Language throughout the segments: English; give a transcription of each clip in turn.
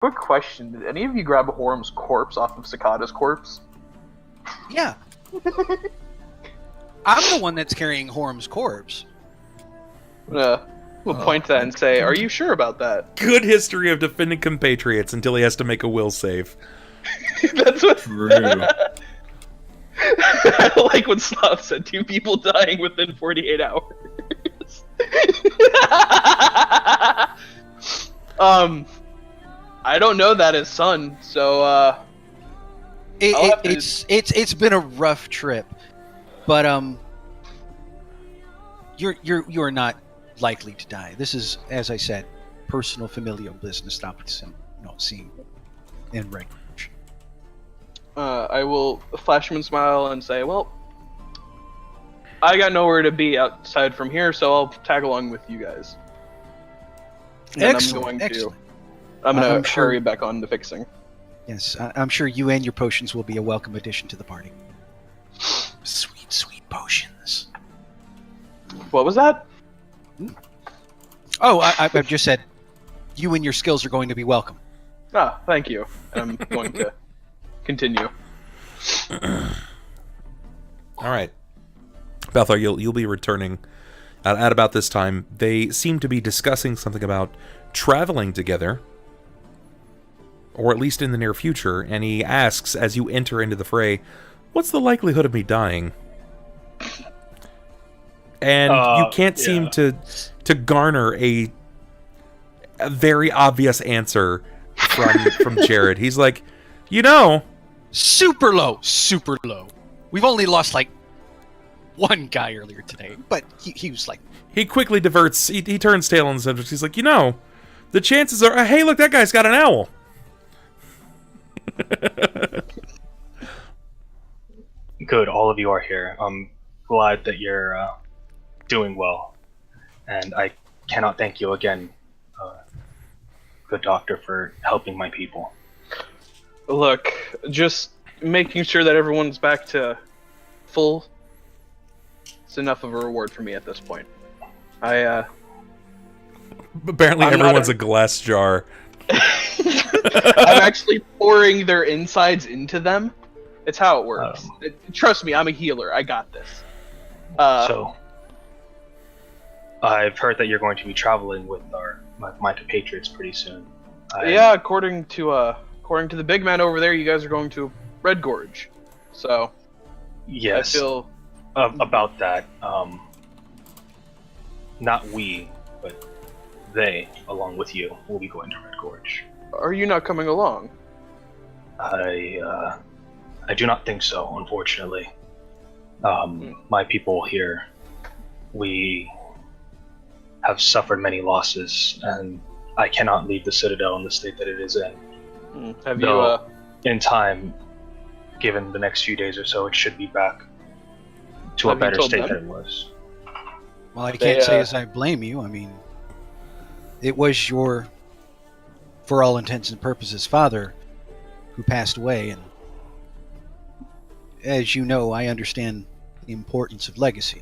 Quick question: did any of you grab Horum's corpse off of Cicada's corpse? Yeah. I'm the one that's carrying Horum's corpse. We'll point to that and say, "Are you sure about that?" Good history of defending compatriots until he has to make a will save. That's what. True. I like what Slav said. 2 people dying within 48 hours. I don't know that as Sunn, so It's been a rough trip, but you're not likely to die. This is, as I said, personal familial business, not seeing in Red Ridge. I will flashman smile and say, "Well, I got nowhere to be outside from here, so I'll tag along with you guys." And Excellent. I'm gonna sure- hurry back on to fixing. Yes, I'm sure you and your potions will be a welcome addition to the party. Sweet, sweet potions. What was that? Oh, I've just said you and your skills are going to be welcome. Ah, thank you. I'm going to continue. All right, Balthar, you'll be returning at about this time. They seem to be discussing something about traveling together, or at least in the near future. And he asks, as you enter into the fray, "What's the likelihood of me dying?" And you can't seem to garner a very obvious answer from Jerrod. He's like, Super low, super low. We've only lost like one guy earlier today, but he was like... He quickly diverts, he turns tail on the subject. He's like, the chances are, hey, look, that guy's got an owl. Good, all of you are here. I'm glad that you're doing well. And I cannot thank you again, good doctor, for helping my people. Look, just making sure that everyone's back to full. It's enough of a reward for me at this point. Apparently I'm everyone's a glass jar. I'm actually pouring their insides into them. It's how it works. Trust me, I'm a healer. I got this. So, I've heard that you're going to be traveling with my compatriots pretty soon. Yeah, according to the big man over there, you guys are going to Red Gorge. So, yes, I feel about that. Not we, but they, along with you, will be going to Red Gorge. Are you not coming along? I do not think so, unfortunately. My people here, we have suffered many losses, and I cannot leave the Citadel in the state that it is in. Have Though, you, in time, given the next few days or so, it should be back to a Have you better told state them? than it was. Well, I can't say as I blame you. I mean, it was your, for all intents and purposes, father who passed away, and as you know, I understand the importance of legacy.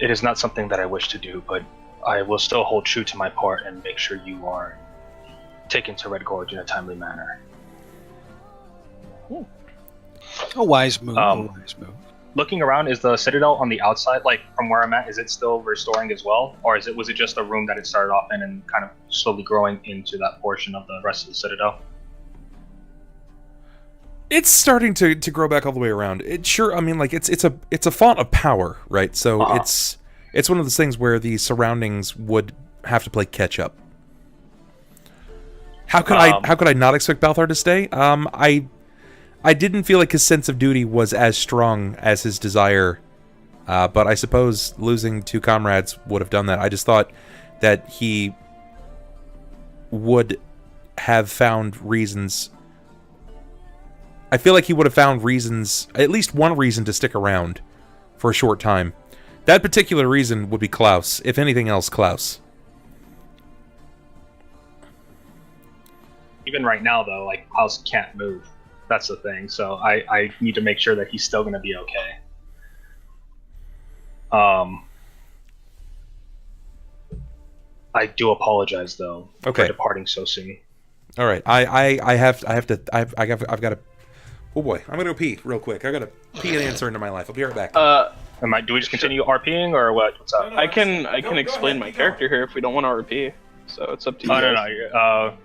It is not something that I wish to do, but I will still hold true to my part and make sure you are taken to Red Gorge in a timely manner. A wise move. A wise move. Looking around, is the Citadel on the outside, like from where I'm at, is it still restoring as well? Or was it just a room that it started off in and kind of slowly growing into that portion of the rest of the Citadel? It's starting to grow back all the way around. It's a font of power, right? So it's one of those things where the surroundings would have to play catch up. How could I not expect Balthar to stay? I didn't feel like his sense of duty was as strong as his desire, but I suppose losing 2 comrades would have done that. I just thought that he would have found reasons. I feel like he would have found reasons, at least one reason to stick around for a short time. That particular reason would be Klaus. If anything else, Klaus. Even right now, though, like, Klaus can't move. That's the thing. So I need to make sure that he's still going to be okay. I I do apologize though Okay. for departing so soon. All right. I've got to. Oh boy, I'm gonna go pee real quick. I gotta pee an answer into my life. I'll be right back. Do we just continue RPing or what? What's up? I can explain my character here if we don't want to RP. So it's up to you. No.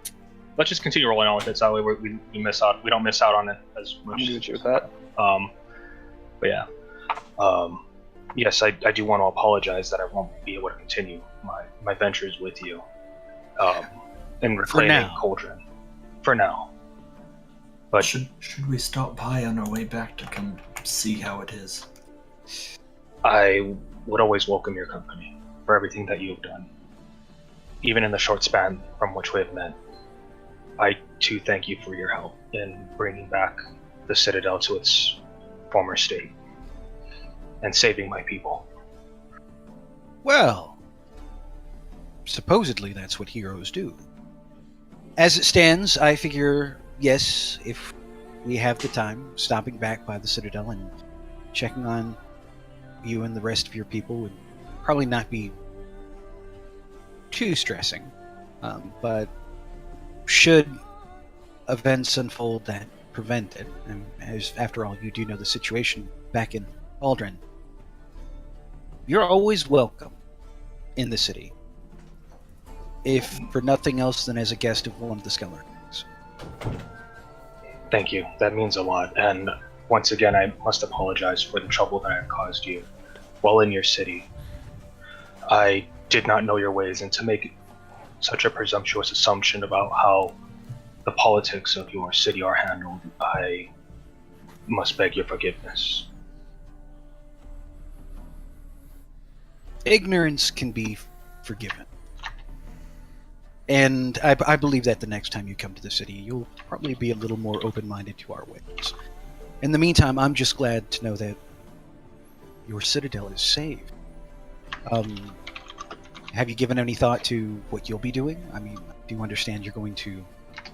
Let's just continue rolling on with it. So that way we miss out. We don't miss out on it as much. I'm good with that. But yeah. Yes, I do want to apologize that I won't be able to continue my ventures with you. In reclaiming Cauldron. For now. But should we stop by on our way back to come see how it is? I would always welcome your company for everything that you've done. Even in the short span from which we have met. I too thank you for your help in bringing back the Citadel to its former state. And saving my people. Well, supposedly that's what heroes do. As it stands, I figure, yes, if we have the time, stopping back by the Citadel and checking on you and the rest of your people would probably not be too stressing. But should events unfold that prevent it, and as after all, you do know the situation back in Cauldron, you're always welcome in the city. If for nothing else than as a guest of one of the SplodesRandomly. Thank you. That means a lot. And once again, I must apologize for the trouble that I have caused you while in your city. I did not know your ways, and to make such a presumptuous assumption about how the politics of your city are handled, I must beg your forgiveness. Ignorance can be forgiven. And I believe that the next time you come to the city, you'll probably be a little more open-minded to our ways. In the meantime, I'm just glad to know that your citadel is saved. Have you given any thought to what you'll be doing? I mean, I do understand you're going to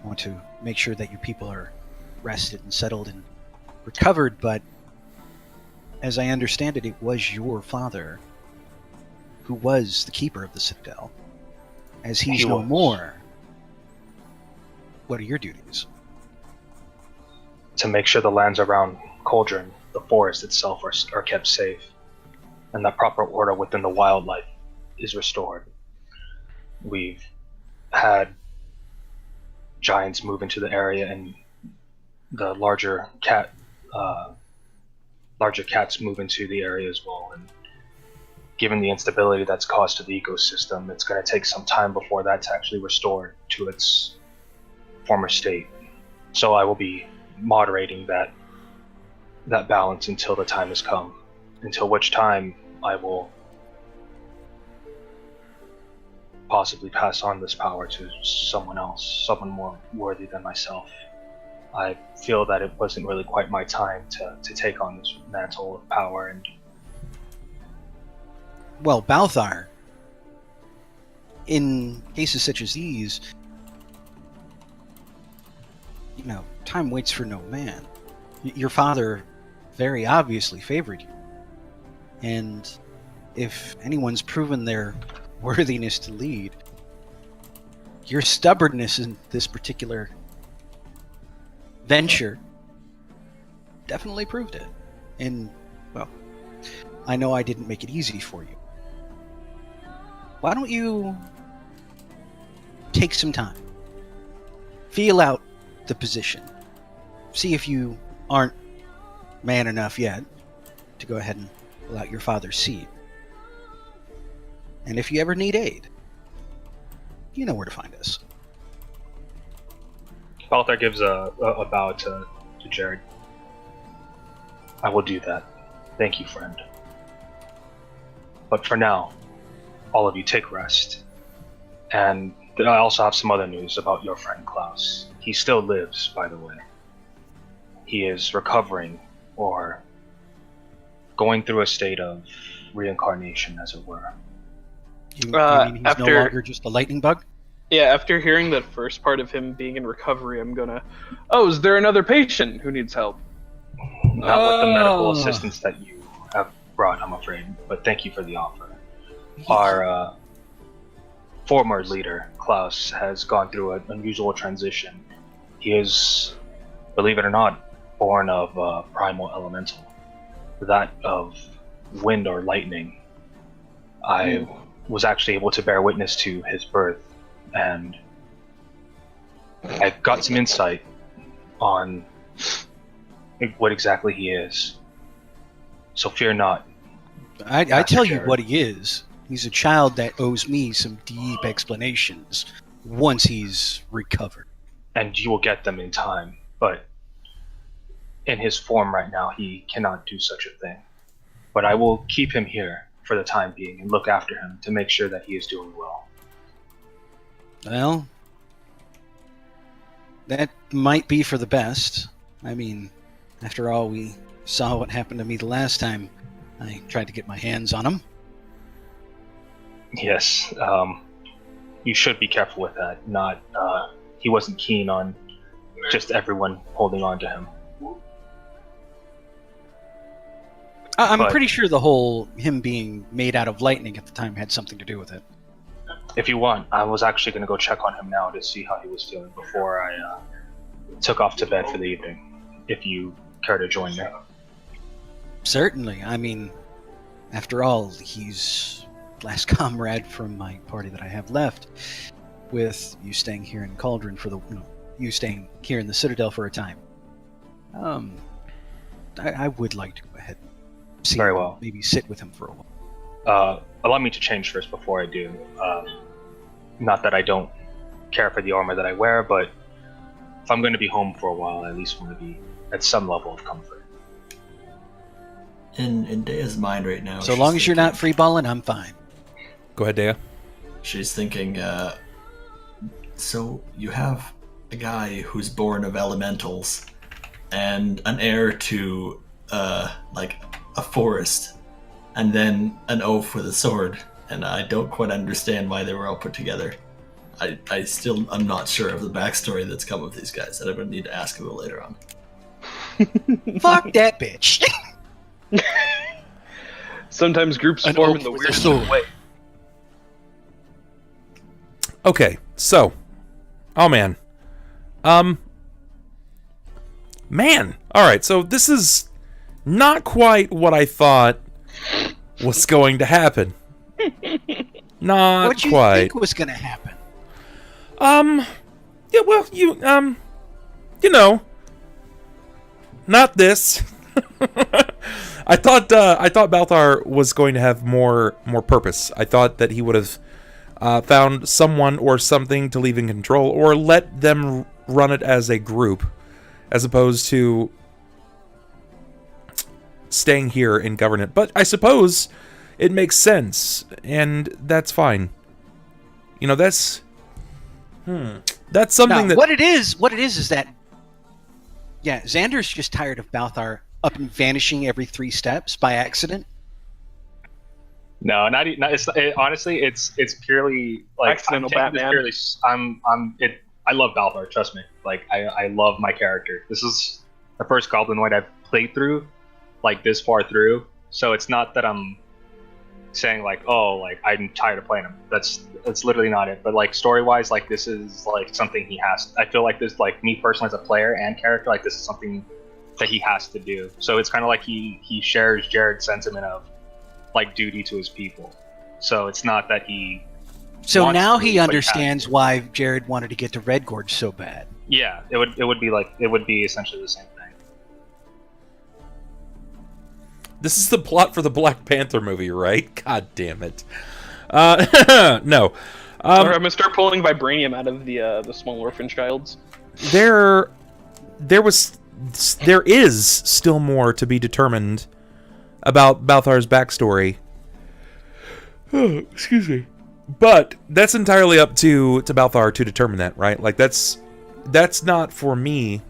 want to make sure that your people are rested and settled and recovered, but as I understand it, it was your father who was the keeper of the citadel. As he's no more, what are your duties? To make sure the lands around Cauldron, the forest itself, are kept safe, and that proper order within the wildlife is restored. We've had giants move into the area, and the larger cats move into the area as well. And given the instability that's caused to the ecosystem, it's going to take some time before that's actually restored to its former state. So I will be moderating that balance until the time has come, until which time I will possibly pass on this power to someone else, someone more worthy than myself. I feel that it wasn't really quite my time to take on this mantle of power. And well, Balthar, in cases such as these, you know, time waits for no man. Your father very obviously favored you. And if anyone's proven their worthiness to lead, your stubbornness in this particular venture definitely proved it. And, well, I know I didn't make it easy for you. Why don't you take some time, feel out the position, see if you aren't man enough yet to go ahead and pull out your father's seat. And if you ever need aid, you know where to find us. Balthar gives a bow to Jerrod. I will do that. Thank you, friend. But for now, all of you take rest. And I also have some other news about your friend Klaus. He still lives, by the way. He is recovering, or going through a state of reincarnation, as it were. You mean he's no longer just a lightning bug? Yeah, after hearing that first part of him being in recovery, I'm gonna... Oh, is there another patient who needs help? Not with the medical assistance that you have brought, I'm afraid. But thank you for the offer. former leader, Klaus, has gone through an unusual transition. He is, believe it or not, born of primal elemental, that of wind or lightning. I was actually able to bear witness to his birth, and I got some insight on what exactly he is. So fear not. I tell you what he is. He's a child that owes me some deep explanations once he's recovered. And you will get them in time, but in his form right now, he cannot do such a thing. But I will keep him here for the time being and look after him to make sure that he is doing well. Well, that might be for the best. I mean, after all, we saw what happened to me the last time I tried to get my hands on him. Yes, you should be careful with that. He wasn't keen on just everyone holding on to him. I'm But pretty sure the whole him being made out of lightning at the time had something to do with it. if you want, I was actually going to go check on him now to see how he was feeling before I took off to bed for the evening. If you care to join me. Certainly. I mean, after all, he's the last comrade from my party that I have left. With you staying here in Cauldron for you staying here in the Citadel for a time. I would like to go ahead and see Very him, well. maybe sit with him for a while. Allow me to change first before I do. Not that I don't care for the armor that I wear, but if I'm going to be home for a while, I at least want to be at some level of comfort. In Deia's mind right now, So she's long as you're not thinking- freeballing, I'm fine. Go ahead, Deia. She's thinking, so you have a guy who's born of elementals and an heir to, like, a forest, and then an oath with a sword, and I don't quite understand why they were all put together. I still am not sure of the backstory that's come with these guys that I'm going to need to ask about later on. Fuck that bitch. Sometimes groups An form oath in the with a weirdest sword. way. Okay, so, oh man, all right. So this is not quite what I thought was going to happen. Not What you quite. think was gonna happen? Yeah. Well, you know, not this. I thought Balthar was going to have more purpose. I thought that he would have found someone or something to leave in control, or let them run it as a group, as opposed to staying here and govern it. But I suppose it makes sense, and that's fine. You know, that's something Now, that what it is that Xander's just tired of Balthar up and vanishing every 3 steps by accident. No, honestly, it's purely like Accidental I'm taking this Batman. purely, I love Balthar, trust me. Like I love my character. This is the first Goblinoid I've played through, like this far through. So it's not that I'm saying like, oh, like I'm tired of playing him. That's literally not it. But like story wise, like this is like something he has. I feel like this, like me personally as a player and character, like this is something that he has to do. So it's kind of like he shares Jerrod's sentiment of like duty to his people. So it's not that he. So wants now to, he but understands has to. why Jerrod wanted to get to Red Gorge so bad. Yeah, it would be essentially the same thing. this is the plot for the Black Panther movie, right? God damn it. No. Or I'm gonna start pulling vibranium out of the small orphan childs. There is still more to be determined about Balthar's backstory. Oh, excuse me. But that's entirely up to Balthar to determine that, right? Like that's not for me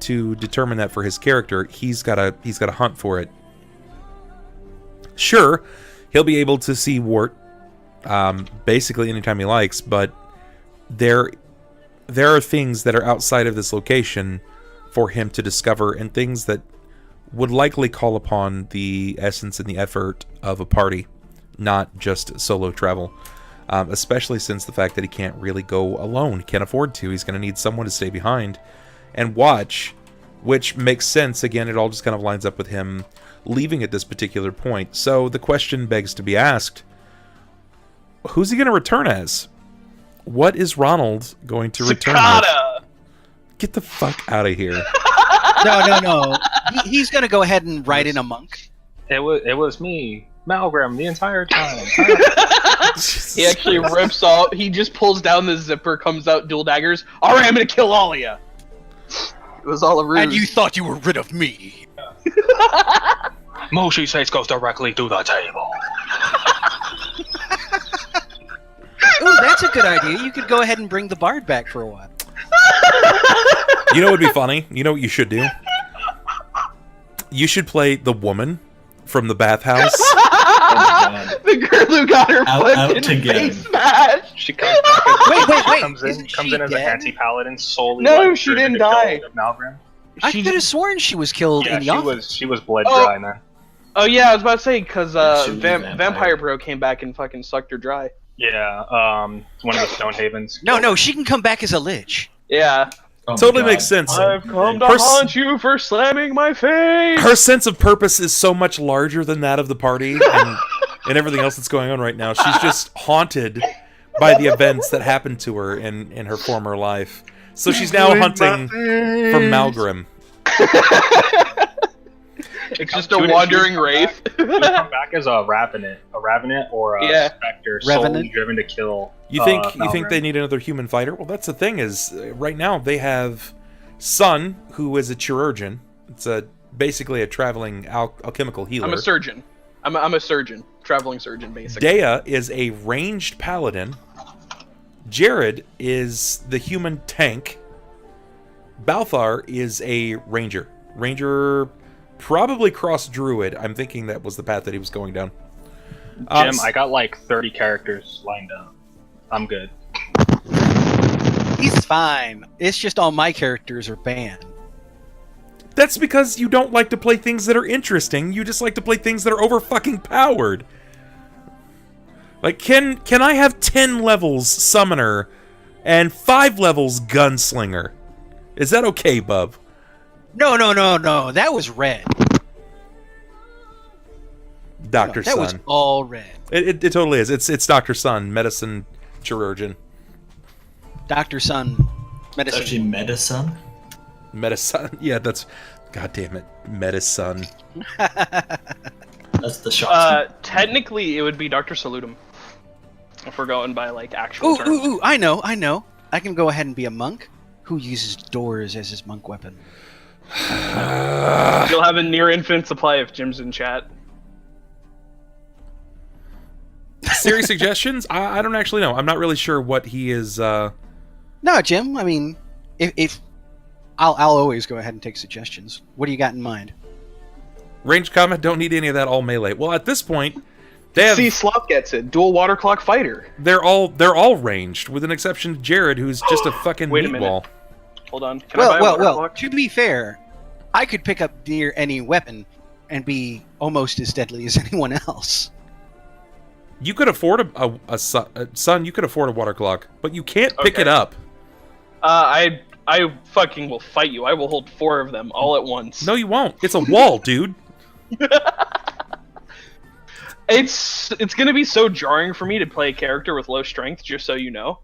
to determine that for his character. He's gotta hunt for it. Sure, he'll be able to see Wart basically anytime he likes, but there are things that are outside of this location for him to discover, and things that would likely call upon the essence and the effort of a party, not just solo travel. especially since the fact that he can't really go alone. He can't afford to. He's going to need someone to stay behind and watch, which makes sense. Again, it all just kind of lines up with him leaving at this particular point. So the question begs to be asked, who's he going to return as? What is Ronald going to return as? Get the fuck out of here. No. He's going to go ahead and write in a monk. It was me, Malgram, the entire time. He actually rips off. He just pulls down the zipper, comes out, dual daggers. All right, I'm gonna kill all of you. It was all a ruse. And you thought you were rid of me. Moshi says goes directly to the table. Ooh, that's a good idea. You could go ahead and bring the bard back for a while. You know what would be funny? You know what you should do? You should play the woman from the bathhouse. The girl who got her out fucking again. face smashed. She comes back as, Wait. comes Isn't in she as an dead? anti-paladin solely. No, like, she driven didn't to die. kill Malgram. I could have sworn she was killed Yeah, in the she office. was bled Oh. dry, man. Oh yeah, I was about to say because she was a Vampire vampire. Bro came back and fucking sucked her dry. Yeah, one of the Stonehavens. No, she can come back as a lich. Yeah. Oh my Totally God. makes sense. I've come to Her s- haunt you for slamming my face. Her sense of purpose is so much larger than that of the party and everything else that's going on right now. She's just haunted by the events that happened to her in her former life. So she's now hunting for Malgrim. It's just a wandering wraith. She would come back as a Ravenant or a Yeah. Spectre, Revenant? solely driven to kill. You think Malgrim. they need another human fighter? Well, that's the thing is right now they have Sunn, who is a chirurgeon. It's basically a traveling alchemical healer. I'm a surgeon. I'm a surgeon, traveling surgeon, basically. Deia is a ranged paladin. Jerrod is the human tank. Balthar is a ranger. Ranger, probably cross druid. I'm thinking that was the path that he was going down. Jim, I got like 30 characters lined up. I'm good. He's fine. It's just all my characters are banned. That's because you don't like to play things that are interesting. You just like to play things that are over fucking powered. Like, can I have 10 levels summoner and 5 levels gunslinger? Is that okay, bub? No. That was red. Dr. That was Sunn. all red. It totally is. It's Dr. Sunn, medicine chirurgeon. Dr. Sunn, It's medicine. actually medicine. Medicine. Yeah, that's... God damn it. Medicine. That's the shot. Technically, it would be Dr. Salutum. If we're going by like actual terms. Ooh, I know. I can go ahead and be a monk who uses doors as his monk weapon. You'll have a near infinite supply if Jim's in chat. Serious suggestions? I don't actually know. I'm not really sure what he is... No, Jim, I mean, if I'll always go ahead and take suggestions. What do you got in mind? Ranged combat, don't need any of that, all melee. Well, at this point, they have... See, Slop gets it. Dual water clock fighter. They're all ranged, with an exception of Jerrod, who's just a fucking Wait a minute. meatball. Hold on. Can I buy a water Well, clock? to be fair, I could pick up near any weapon and be almost as deadly as anyone else. You could afford a son. You could afford a water clock, but you can't pick Okay. it up. I fucking will fight you. I will hold 4 of them all at once. No, you won't. It's a wall, dude. It's gonna be so jarring for me to play a character with low strength, just so you know.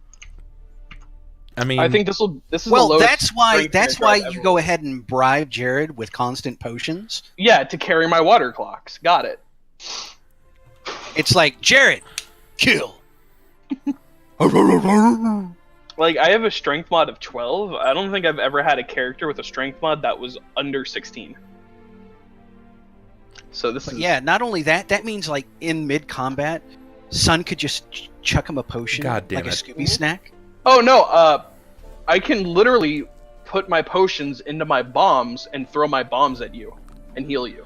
I mean, I think this is the Well, lowest that's why strength character I've you ever go played. ahead and bribe Jerrod with constant potions. Yeah, to carry my water clocks. Got it. It's like, Jerrod, kill. Like, I have a strength mod of 12. I don't think I've ever had a character with a strength mod that was under 16. So this But is... yeah, not only that, that means like in mid-combat, Sunn could just chuck him a potion God damn like a it. Scooby snack. Oh, no, I can literally put my potions into my bombs and throw my bombs at you and heal you.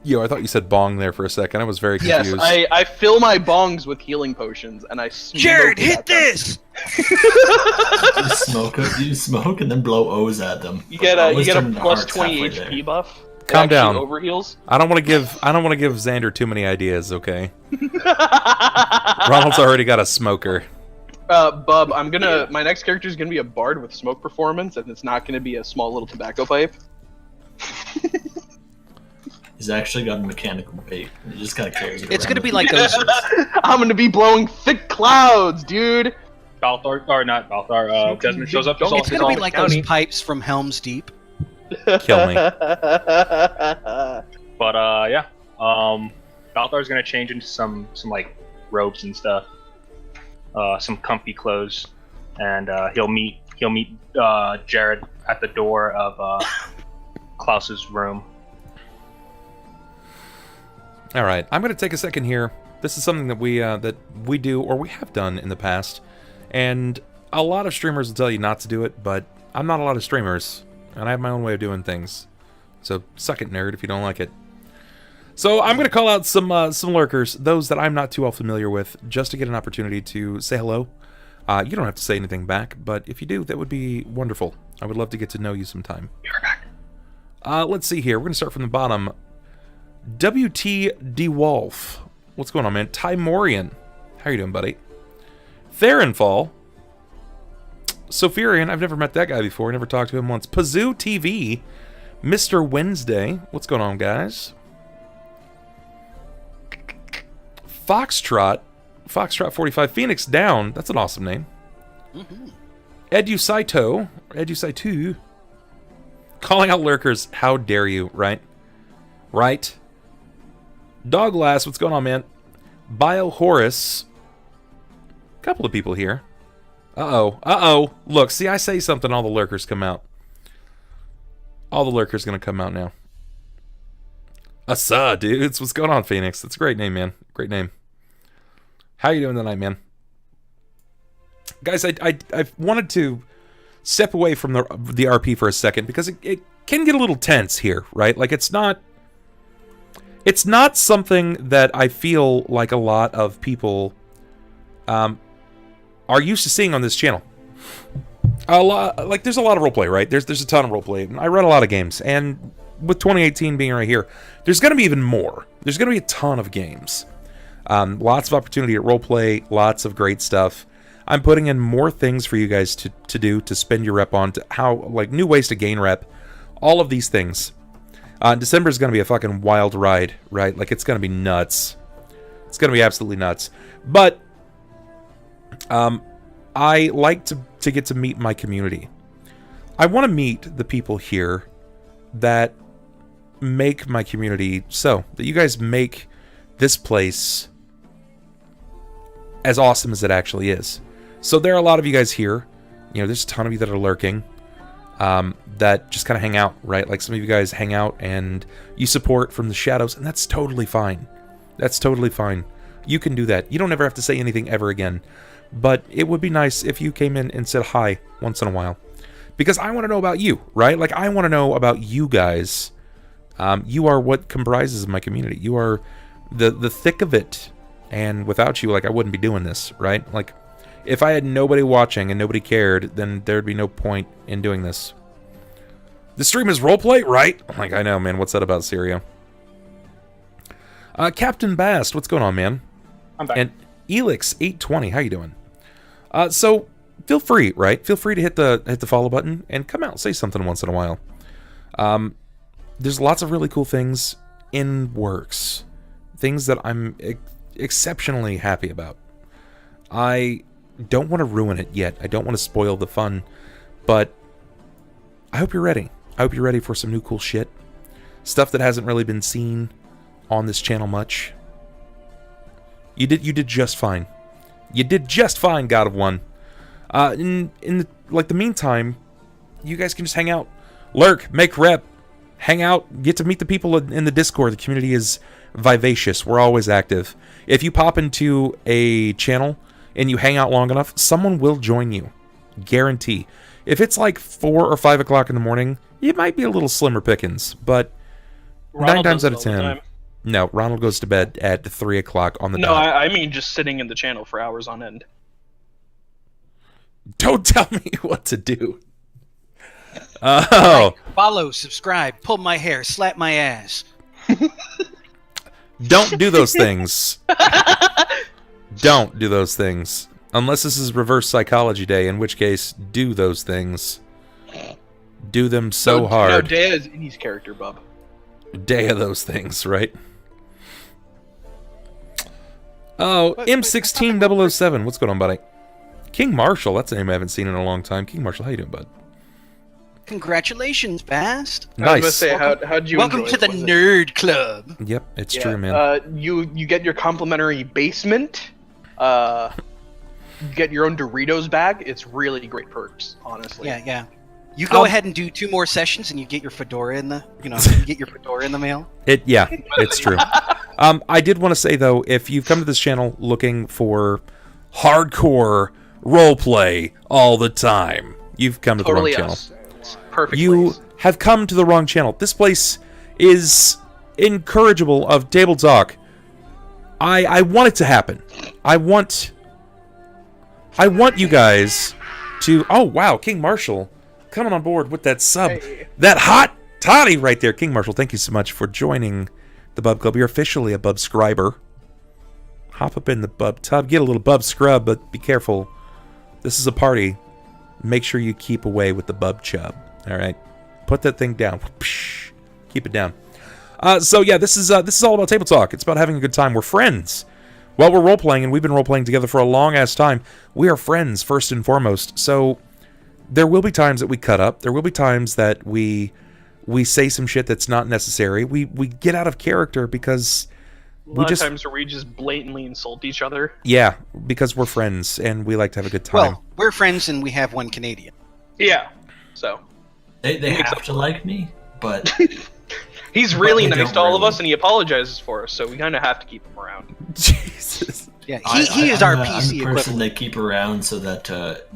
I thought you said bong there for a second. I was very confused. Yes, I fill my bongs with healing potions and I smoke Jerrod, it hit at them. this! You smoke and then blow O's at them. You get Always a turn the plus hearts 20 halfway HP there. buff. Calm down. Overheals. I don't want to give Xander too many ideas, okay? Ronald's already got a smoker. Bub, my next character is gonna be a bard with smoke performance, and it's not gonna be a small little tobacco pipe. He's actually got a mechanical bait. He just kind of carries it It's around gonna be with like him. those. I'm gonna be blowing thick clouds, dude. Balthar, or not Balthar, Desmond shows up. It's It's gonna be like those County. pipes from Helm's Deep. Kill me. But yeah, Balthar's gonna change into some like robes and stuff, some comfy clothes, and he'll meet Jerrod at the door of Klaus's room. All right, I'm going to take a second here. This is something that we do, or we have done in the past, and a lot of streamers will tell you not to do it, but I'm not a lot of streamers, and I have my own way of doing things. So suck it, nerd, if you don't like it. So I'm going to call out some lurkers, those that I'm not too all familiar with, just to get an opportunity to say hello. You don't have to say anything back, but if you do, that would be wonderful. I would love to get to know you sometime. Let's see here. We're going to start from the bottom. W.T. DeWolf. What's going on, man? Timorian. How you doing, buddy? Theronfall. Sophirian. I've never met that guy before. Never talked to him once. Pazoo TV. Mr. Wednesday. What's going on, guys? Foxtrot. Foxtrot 45. Phoenix Down. That's an awesome name. Edusaito. Edusaito. Calling out lurkers. How dare you, right? Right? Doglass, what's going on, man? Bio Horus. Couple of people here. Uh-oh. Look, see, I say something, all the lurkers come out. All the lurkers gonna come out now. Asa, dudes. What's going on, Phoenix? That's a great name, man. Great name. How you doing tonight, man? Guys, I wanted to step away from the RP for a second because it can get a little tense here, right? Like, it's not something that I feel like a lot of people are used to seeing on this channel. There's a lot of roleplay, right? There's a ton of roleplay. I run a lot of games, and with 2018 being right here, there's going to be even more. There's going to be a ton of games. Lots of opportunity at roleplay, lots of great stuff. I'm putting in more things for you guys to do, to spend your rep on, to new ways to gain rep, all of these things. December is going to be a fucking wild ride, right? Like, it's going to be nuts. It's going to be absolutely nuts. But I like to get to meet my community. I want to meet the people here that make my community so, that you guys make this place as awesome as it actually is. So there are a lot of you guys here. You know, there's a ton of you that are lurking. That just kind of hang out, right? Like, some of you guys hang out and you support from the shadows, and that's totally fine. That's totally fine. You can do that. You don't ever have to say anything ever again. But it would be nice if you came in and said hi once in a while. Because I want to know about you, right? Like, I want to know about you guys. You are what comprises my community. You are the thick of it. And without you, like, I wouldn't be doing this, right? Like, if I had nobody watching and nobody cared, then there'd be no point in doing this. The stream is roleplay, right? Like, I know, man. What's that about, Syria? Captain Bast, what's going on, man? I'm back. And Elix820, how you doing? So, feel free, right? Feel free to hit the follow button and come out and say something once in a while. There's lots of really cool things in works. Things that I'm exceptionally happy about. I don't want to ruin it yet. I don't want to spoil the fun, but I hope you're ready. I hope you're ready for some new cool shit. Stuff that hasn't really been seen on this channel much. You did just fine. You did just fine, God of One. In the meantime, you guys can just hang out, lurk, make rep, hang out, get to meet the people in the Discord. The community is vivacious. We're always active. If you pop into a channel and you hang out long enough, someone will join you. Guarantee. If it's like 4 or 5 o'clock in the morning, it might be a little slimmer pickings, but Ronald 9 times does out it of all the 10. time. No, Ronald goes to bed at 3 o'clock on the No, dot. I mean just sitting in the channel for hours on end. Don't tell me what to do. Oh, Follow, subscribe, pull my hair, slap my ass. Don't do those things. Don't do those things. Unless this is reverse psychology day, in which case, do those things. Do them so hard. No, Deia is Indy's character, Bub. Deia those things, right? Oh, M16007. What's going on, buddy? King Marshall. That's a name I haven't seen in a long time. King Marshall, how you doing, bud? Congratulations, Bast. I was Nice. gonna say, how'd you Welcome enjoy to the it? Was it- Nerd Club. Yep, it's true, man. You get your complimentary basement. You get your own Doritos bag. It's really great perks, honestly. Yeah. You go ahead and do 2 more sessions, and you get your fedora in the, you get your fedora in the mail. It's true. I did want to say though, if you've come to this channel looking for hardcore roleplay all the time, you've come to Totally the wrong us. channel. Perfect. You place. have come to the wrong channel. This place is encourageable of table talk. I want it to happen. I want you guys to. Oh wow, King Marshall coming on board with that sub. Hey. That hot toddy right there. King Marshall, thank you so much for joining the Bub Club. You're officially a Bubscriber. Hop up in the Bub tub, get a little Bub scrub, but be careful. This is a party. Make sure you keep away with the Bub chub. All right, put that thing down. Keep it down. So yeah, this is all about table talk. It's about having a good time. We're friends. While we're role playing, and we've been role playing together for a long ass time, we are friends first and foremost. So there will be times that we cut up. There will be times that we say some shit that's not necessary. We get out of character because A lot of times where we just blatantly insult each other. Yeah, because we're friends and we like to have a good time. Well, we're friends and we have one Canadian. Yeah. So They have to like me, but he's really But they nice to don't all of really. us, and he apologizes for us. So we kind of have to keep him around. Jesus. Yeah, he is our I'm PC the person equivalent. they keep around so that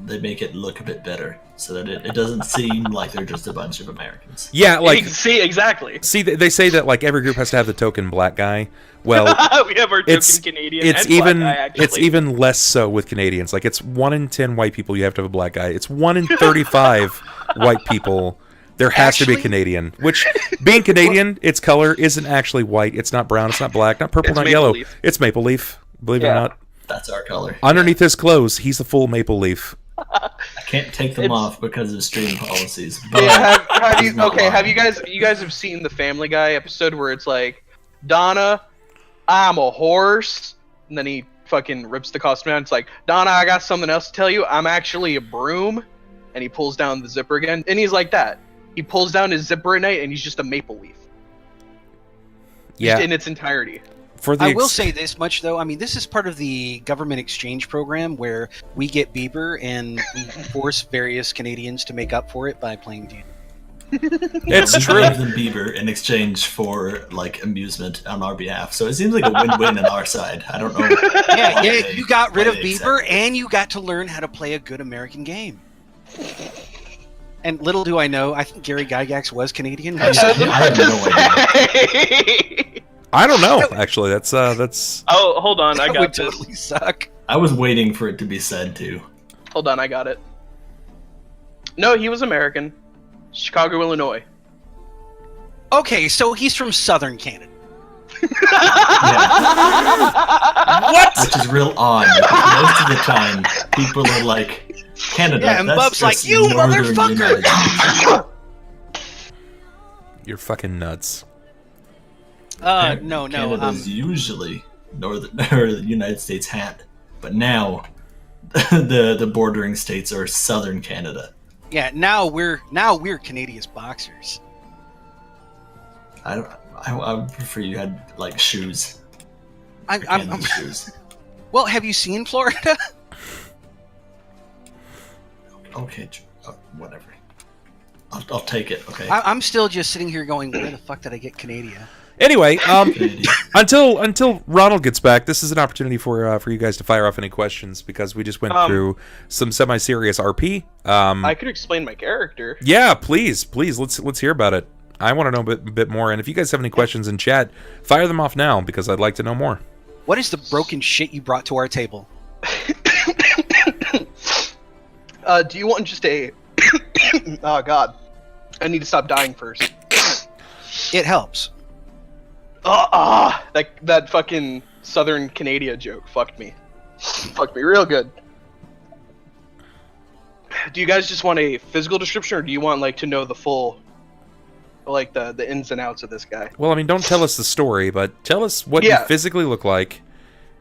they make it look a bit better, so that it doesn't seem like they're just a bunch of Americans. Yeah, like See, exactly. see, they say that like every group has to have the token black guy. Well, We have our token it's Canadian. it's and black even guy, actually. it's even less so with Canadians. Like it's 1 in 10 white people you have to have a black guy. It's 1 in 35 white people. There has to be a Actually- Canadian. Which being Canadian, its color isn't actually white. It's not brown. It's not black. Not purple. It's not maple yellow. leaf. It's maple leaf. Believe it or Yeah. not. That's our color. Underneath his clothes, he's the full maple leaf. I can't take them It's- off because of stream policies. But Yeah, have he's you not lying. have you guys have seen the Family Guy episode where it's like, Donna, I'm a horse, and then he fucking rips the costume out. It's like, Donna, I got something else to tell you. I'm actually a broom, and he pulls down the zipper again, and he's like that. He pulls down his zipper at night, and he's just a maple leaf. Yeah. Just in its entirety. For the I will say this much, though. I mean, this is part of the government exchange program where we get Bieber and we force various Canadians to make up for it by playing D. It's We true. gave them Bieber in exchange for like amusement on our behalf, so it seems like a win-win on our side. I don't know. Yeah, why yeah, they- you got rid why of they Bieber accept it. and you got to learn how to play a good American game. And little do I know, I think Gary Gygax was Canadian. I have no idea. I don't know. Actually, that's Oh, hold on, I That got would this. totally suck. I was waiting for it to be said too. Hold on, I got it. No, he was American. Chicago, Illinois. Okay, so he's from southern Canada. what? Which is real odd. Because most of the time, people are like, Canada. Yeah, and that's Bub's like, just "You northern motherfucker!" United You're fucking nuts. No. Canada's usually northern or the United States had, but now the bordering states are southern Canada. Yeah, now we're Canadian boxers. I would prefer you had like shoes. I'm Canada shoes. well, have you seen Florida? Okay, whatever. I'll take it. Okay. I'm still just sitting here going, where the fuck did I get Canadian? Anyway, Canadian. until Ronald gets back, this is an opportunity for you guys to fire off any questions because we just went through some semi-serious RP. I could explain my character. Yeah, please, let's hear about it. I want to know a bit more, and if you guys have any questions in chat, fire them off now because I'd like to know more. What is the broken shit you brought to our table? Do you want just a... oh, God. I need to stop dying first. It helps. That fucking Southern Canada joke fucked me. Fucked me real good. Do you guys just want a physical description, or do you want like to know the full, like the ins and outs of this guy? Well, I mean, don't tell us the story, but tell us what you physically look like,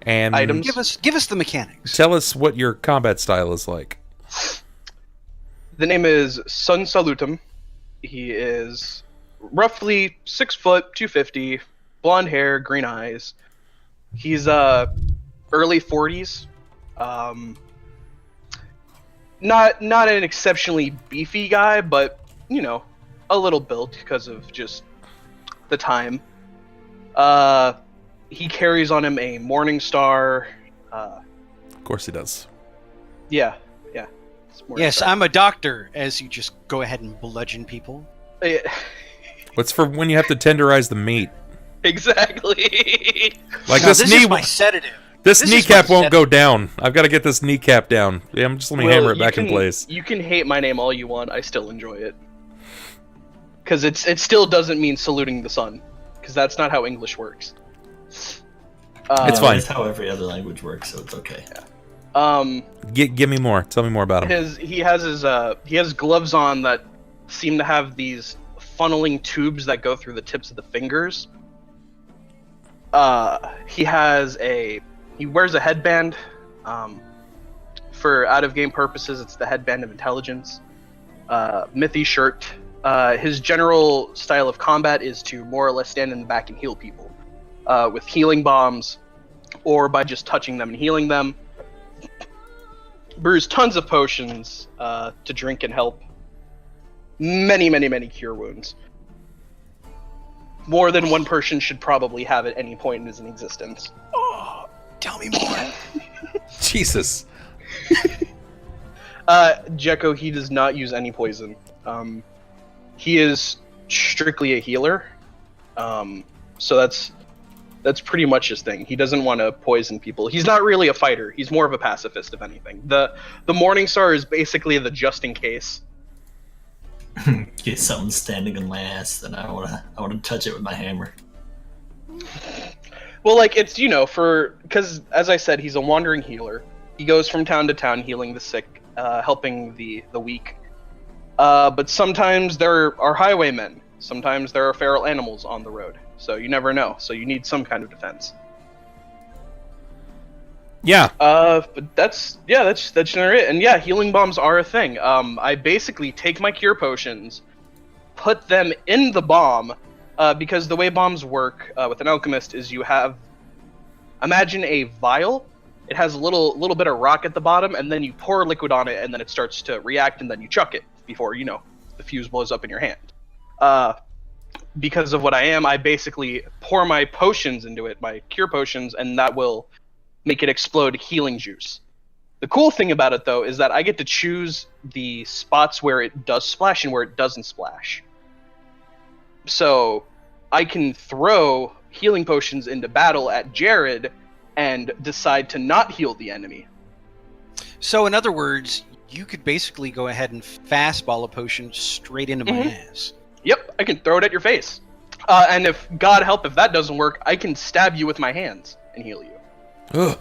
and items. Give us the mechanics. Tell us what your combat style is like. The name is Sunn Salutum. He is roughly 6 foot, 250, blonde hair, green eyes. He's early 40s. Not an exceptionally beefy guy, but you know, a little built because of just the time. He carries on him a Morning Star. Of course he does. Yeah. Yes, I'm a doctor, as you just go ahead and bludgeon people. What's for when you have to tenderize the meat? Exactly. Like no, this is my sedative. This kneecap won't go down. I've got to get this kneecap down. Yeah, just let me hammer it back in place. You can hate my name all you want. I still enjoy it. Because it still doesn't mean saluting the sun. Because that's not how English works. It's fine. It's how every other language works, so it's okay. Yeah. Give me more. Tell me more about him. He has gloves on that seem to have these funneling tubes that go through the tips of the fingers. He wears a headband. For out-of-game purposes, it's the headband of intelligence. Mithy shirt. His general style of combat is to more or less stand in the back and heal people. With healing bombs, or by just touching them and healing them. Brews tons of potions to drink and help. Many cure wounds. More than one person should probably have at any point in his existence. Oh, tell me more. Jesus. Jekko, he does not use any poison. He is strictly a healer. So that's pretty much his thing. He doesn't want to poison people. He's not really a fighter. He's more of a pacifist, if anything. The Morning Star is basically the just in case. Get something standing in my ass, then I wanna touch it with my hammer. Well, like it's because as I said, he's a wandering healer. He goes from town to town healing the sick, helping the weak. But sometimes there are highwaymen. Sometimes there are feral animals on the road. So you never know. So you need some kind of defense. Yeah. But that's generally it. And yeah, healing bombs are a thing. I basically take my cure potions, put them in the bomb, because the way bombs work with an alchemist is imagine a vial. It has a little bit of rock at the bottom, and then you pour liquid on it, and then it starts to react, and then you chuck it before the fuse blows up in your hand. Because of what I am, I basically pour my potions into it, my cure potions, and that will make it explode healing juice. The cool thing about it, though, is that I get to choose the spots where it does splash and where it doesn't splash. So I can throw healing potions into battle at Jerrod and decide to not heal the enemy. So in other words, you could basically go ahead and fastball a potion straight into my ass. Yep, I can throw it at your face. And if, God help, if that doesn't work, I can stab you with my hands and heal you. Ugh.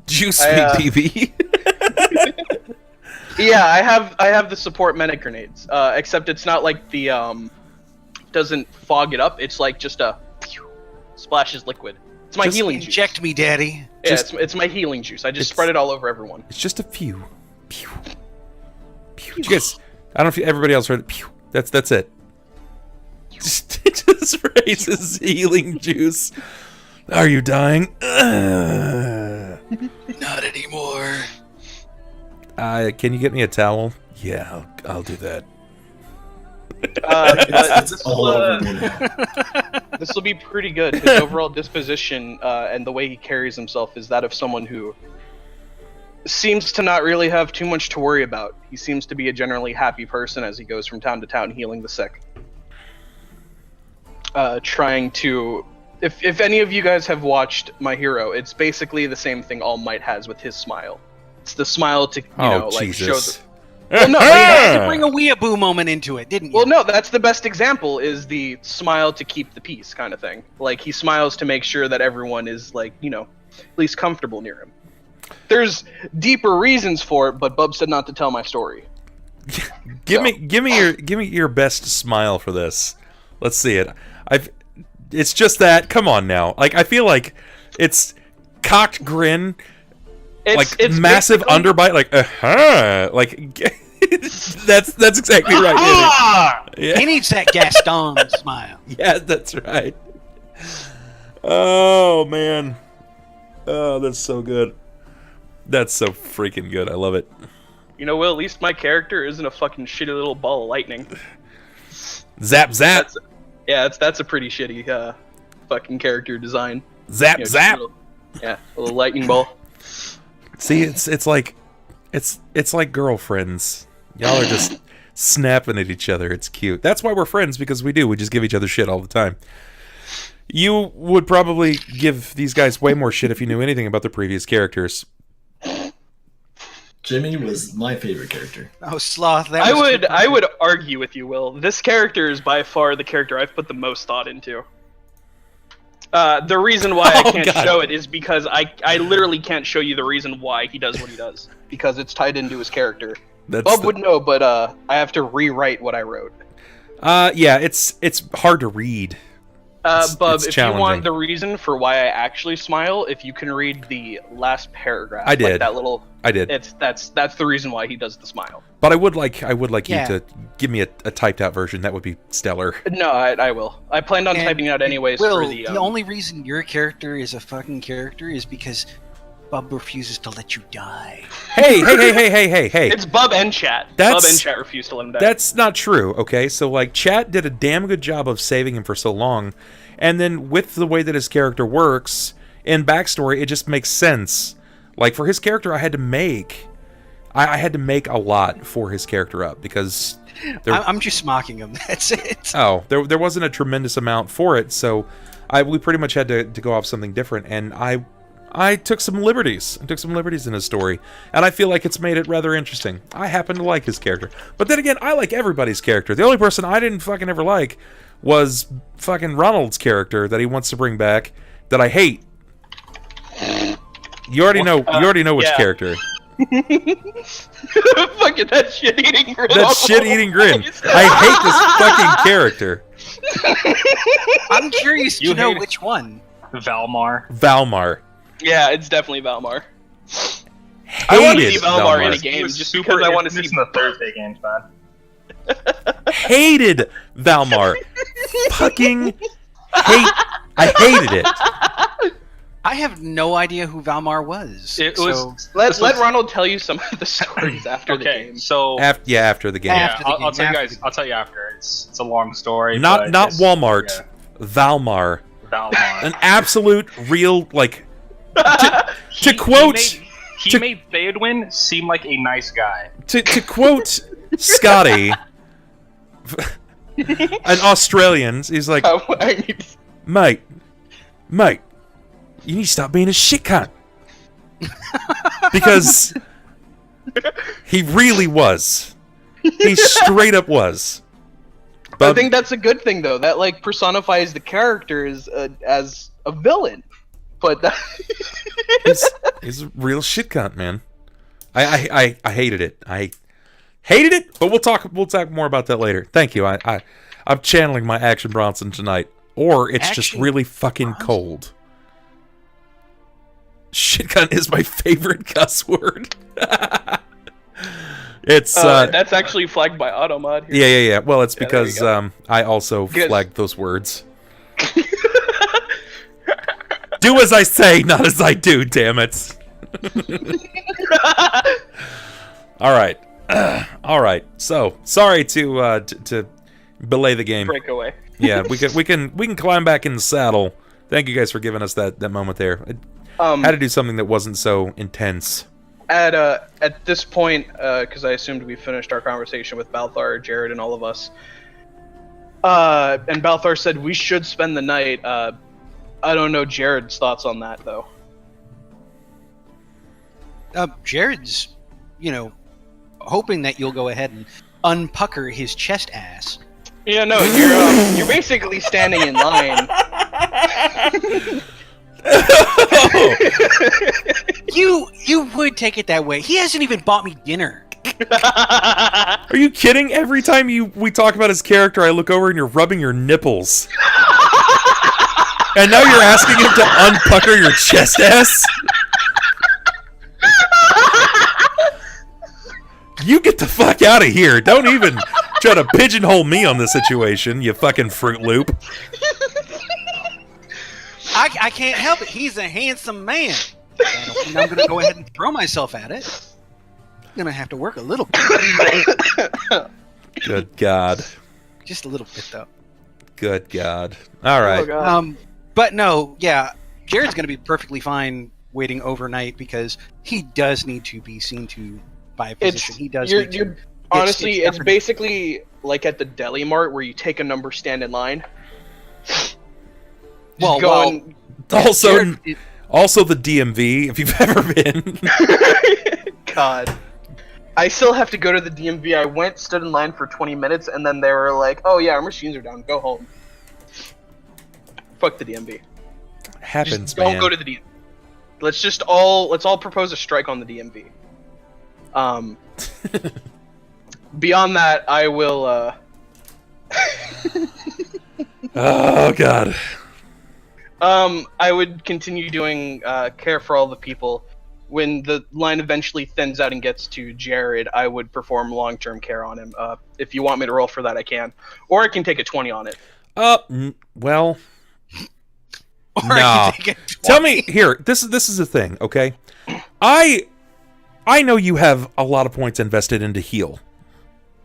Juice me, PB. Yeah, I have the support medic grenades. Except it's not like the doesn't fog it up. It's like just a splashes liquid. It's my healing juice. Inject me, daddy. Yeah, it's my healing juice. I just spread it all over everyone. It's just a few. Pew. Pew. Did you guys, I don't know if everybody else heard it. Pew. That's it. Just raises healing juice. Are you dying? Not anymore. Can you get me a towel? Yeah, I'll do that. This will be pretty good. His overall disposition and the way he carries himself is that of someone who seems to not really have too much to worry about. He seems to be a generally happy person as he goes from town to town healing the sick. Trying to... If any of you guys have watched My Hero, it's basically the same thing All Might has with his smile. It's the smile to show Jesus. Well, no, You had to bring a weeaboo moment into it, didn't you? Well, no, that's the best example, is the smile to keep the peace kind of thing. Like, he smiles to make sure that everyone is, like, at least comfortable near him. There's deeper reasons for it, but Bub said not to tell my story. Give me your best smile for this. Let's see it. It's just that. Come on now. Like, I feel like it's cocked grin, it's massive underbite, like like that's exactly right. Yeah. He needs that Gaston smile. Yeah, that's right. Oh man, oh that's so good. That's so freaking good. I love it. Will, at least my character isn't a fucking shitty little ball of lightning. Zap zap. That's a pretty shitty fucking character design. Zap zap. A little lightning ball. See, it's like girlfriends. Y'all are just snapping at each other. It's cute. That's why we're friends, because we just give each other shit all the time. You would probably give these guys way more shit if you knew anything about the previous characters. Jimmy was my favorite character. Oh, Sloth. I would argue with you, Will. This character is by far the character I've put the most thought into. The reason why I can't show it is because I literally can't show you the reason why he does what he does, because it's tied into his character. Bub would know, but I have to rewrite what I wrote. Yeah, it's hard to read. Bub, if you want the reason for why I actually smile, if you can read the last paragraph, I did. Like that little. I did. That's the reason why he does the smile. But I would like you to give me a typed out version. That would be stellar. No, I will. I planned on typing it out anyways. For the only reason your character is a fucking character is because Bub refuses to let you die. Hey! It's Bub and Chat. Bub and Chat refuse to let him die. That's not true, okay? So, like, Chat did a damn good job of saving him for so long, and then with the way that his character works, in backstory, it just makes sense. Like, for his character, I had to make a lot for his character up, because... I'm just mocking him, that's it. Oh, there wasn't a tremendous amount for it, so we pretty much had to go off something different, and I took some liberties. I took some liberties in his story, and I feel like it's made it rather interesting. I happen to like his character. But then again, I like everybody's character. The only person I didn't fucking ever like was fucking Ronald's character that he wants to bring back that I hate. You already know which character. Fucking that shit-eating grin. That shit-eating grin. I hate this fucking character. I'm curious to know which one. Valmar. Yeah, it's definitely Valmar. I want to see Valmar in a game just because I want to see the Thursday games, man. Hated Valmar. Fucking I hated it. I have no idea who Valmar was. Let Ronald tell you some of the stories after the game. So after the game. I'll tell you guys. I'll tell you after. It's a long story. Not Walmart. Yeah. Valmar. An absolute real, like, to quote... He made Theodwin seem like a nice guy. To quote Scotty, an Australian, he's like, mate, you need to stop being a shit cunt. Because he really was. He straight up was. But I think that's a good thing, though. That, like, personifies the character as a villain. But he's a real shit cunt, man. I hated it. I hated it. But we'll talk more about that later. Thank you. I'm channeling my Action Bronson tonight, or it's just really fucking cold. Shit cunt is my favorite cuss word. It's that's actually flagged by Automod here. Yeah. Well, it's because I also flagged those words. Do as I say, not as I do, damn it. All right. So, sorry to belay the game. Break away. Yeah, we can climb back in the saddle. Thank you guys for giving us that moment there. I had to do something that wasn't so intense. At this point, because I assumed we finished our conversation with Balthar, Jerrod, and all of us, and Balthar said we should spend the night. I don't know Jerrod's thoughts on that, though. Jerrod's, hoping that you'll go ahead and unpucker his chest ass. Yeah, no, you're basically standing in line. You would take it that way. He hasn't even bought me dinner. Are you kidding? Every time we talk about his character, I look over and you're rubbing your nipples. And now you're asking him to unpucker your chest ass? You get the fuck out of here. Don't even try to pigeonhole me on this situation, you fucking Fruit Loop. I can't help it. He's a handsome man. And I'm going to go ahead and throw myself at it. I'm going to have to work a little bit. Good God. Just a little bit, though. Good God. All right. Oh, God. But no, yeah, Jerrod's going to be perfectly fine waiting overnight because he does need to be seen to by a physician. He does need to. Honestly, it's basically like at the deli mart where you take a number, stand in line. Well, also the DMV, if you've ever been. God. I still have to go to the DMV. I went, stood in line for 20 minutes, and then they were like, oh yeah, our machines are down, go home. Fuck the DMV. Happens, just man. Don't go to the DMV. Let's all propose a strike on the DMV. Beyond that, I will, Oh, God. I would continue doing, care for all the people. When the line eventually thins out and gets to Jerrod, I would perform long-term care on him. If you want me to roll for that, I can. Or I can take a 20 on it. Well... Or no. Tell me, here, this is the thing, okay? I know you have a lot of points invested into heal.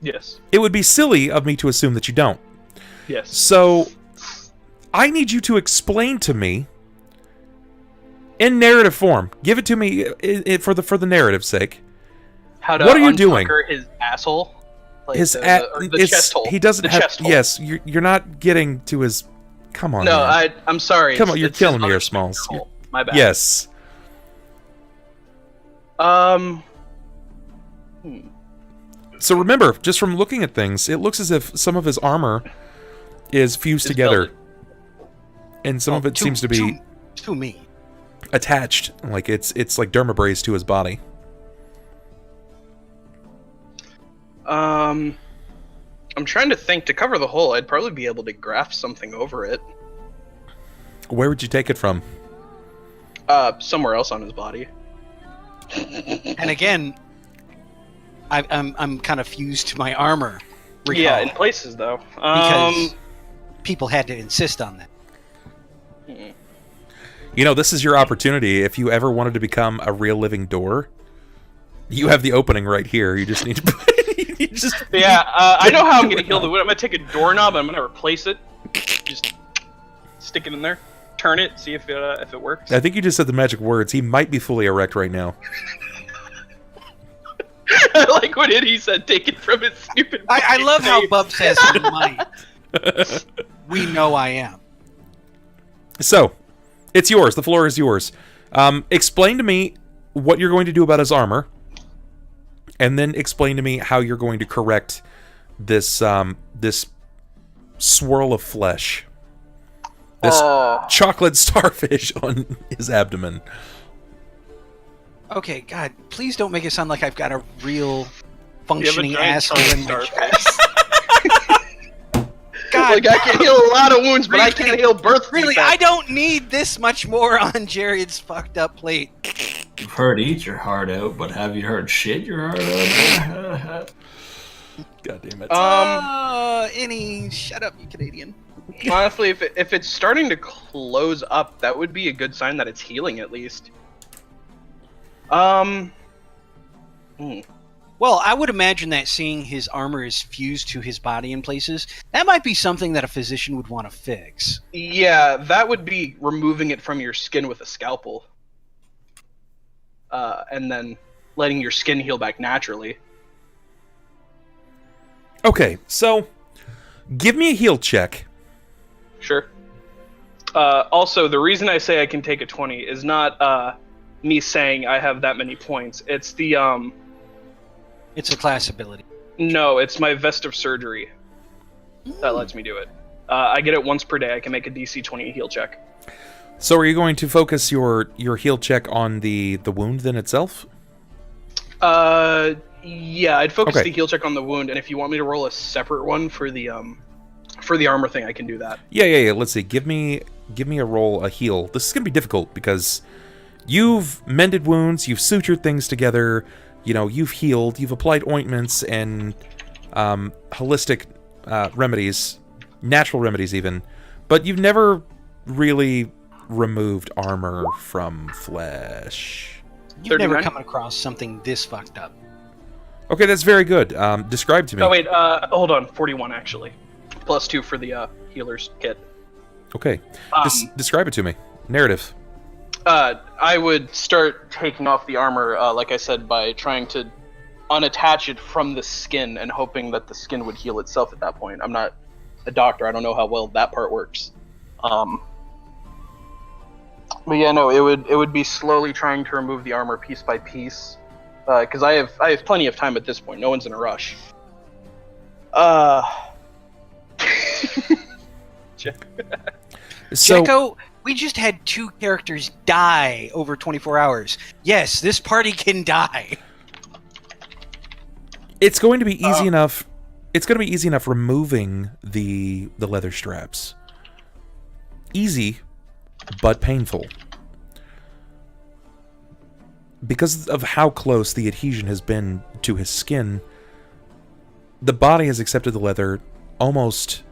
Yes. It would be silly of me to assume that you don't. Yes. So, I need you to explain to me, in narrative form, give it to me for the narrative's sake. How to what are you doing? His asshole? Like His the chest hole. He doesn't the have... chest hole. Yes, you're not getting to his... Come on, no, man. I'm sorry. Come on, you're it's killing me here, Smalls. My bad. Yes. So remember, just from looking at things, it looks as if some of his armor is fused together. Builded. And some of it seems to be... To me. Attached. Like, it's like dermabrase to his body. I'm trying to think. To cover the hole, I'd probably be able to graft something over it. Where would you take it from? Somewhere else on his body. And again, I'm kind of fused to my armor. Recall, yeah, in places though. Because people had to insist on that. You know, this is your opportunity. If you ever wanted to become a real living door, you have the opening right here. You just need to... I know how I'm gonna heal the wound. I'm gonna take a doorknob and I'm gonna replace it. Just stick it in there, turn it, see if it works. I think you just said the magic words. He might be fully erect right now. I like what he said. Take it from his stupid. I love how Bub says he might. We know I am. So, it's yours. The floor is yours. Explain to me what you're going to do about his armor. And then explain to me how you're going to correct this this swirl of flesh. This chocolate starfish on his abdomen. Okay, God, please don't make it sound like I've got a real functioning asshole in my chest. God, like I can heal a lot of wounds, but I can't heal birth. Really, I don't need this much more on Jerrod's fucked up plate. You've heard eat your heart out, but have you heard shit your heart out? God damn it. Shut up, you Canadian. Honestly, if it's starting to close up, that would be a good sign that it's healing at least. Well, I would imagine that seeing his armor is fused to his body in places, that might be something that a physician would want to fix. Yeah, that would be removing it from your skin with a scalpel. And then letting your skin heal back naturally. Okay, so give me a heal check. Sure. Also, the reason I say I can take a 20 is not me saying I have that many points. It's the It's a class ability. No, it's my Vest of Surgery that lets me do it. I get it once per day. I can make a DC 20 heal check. So are you going to focus your heal check on the wound then itself? Yeah, I'd focus Okay. the heal check on the wound, and if you want me to roll a separate one for the armor thing, I can do that. Yeah. Let's see. Give me a roll, a heal. This is going to be difficult because you've mended wounds, you've sutured things together, you've healed, you've applied ointments and holistic remedies, natural remedies even, but you've never really removed armor from flesh. You've never 39? come across something this fucked up. Okay, that's very good. Describe to me. Oh wait, hold on, 41 actually, +2 for the healer's kit. Okay, describe it to me. Narrative. I would start taking off the armor, like I said, by trying to unattach it from the skin and hoping that the skin would heal itself at that point. I'm not a doctor. I don't know how well that part works. But yeah, no, it would be slowly trying to remove the armor piece by piece, because I have plenty of time at this point. No one's in a rush. So, Jekko, we just had 2 characters die over 24 hours. Yes, this party can die. it's going to be easy enough. It's going to be easy enough removing the leather straps. Easy, but painful. Because of how close the adhesion has been to his skin, the body has accepted the leather almost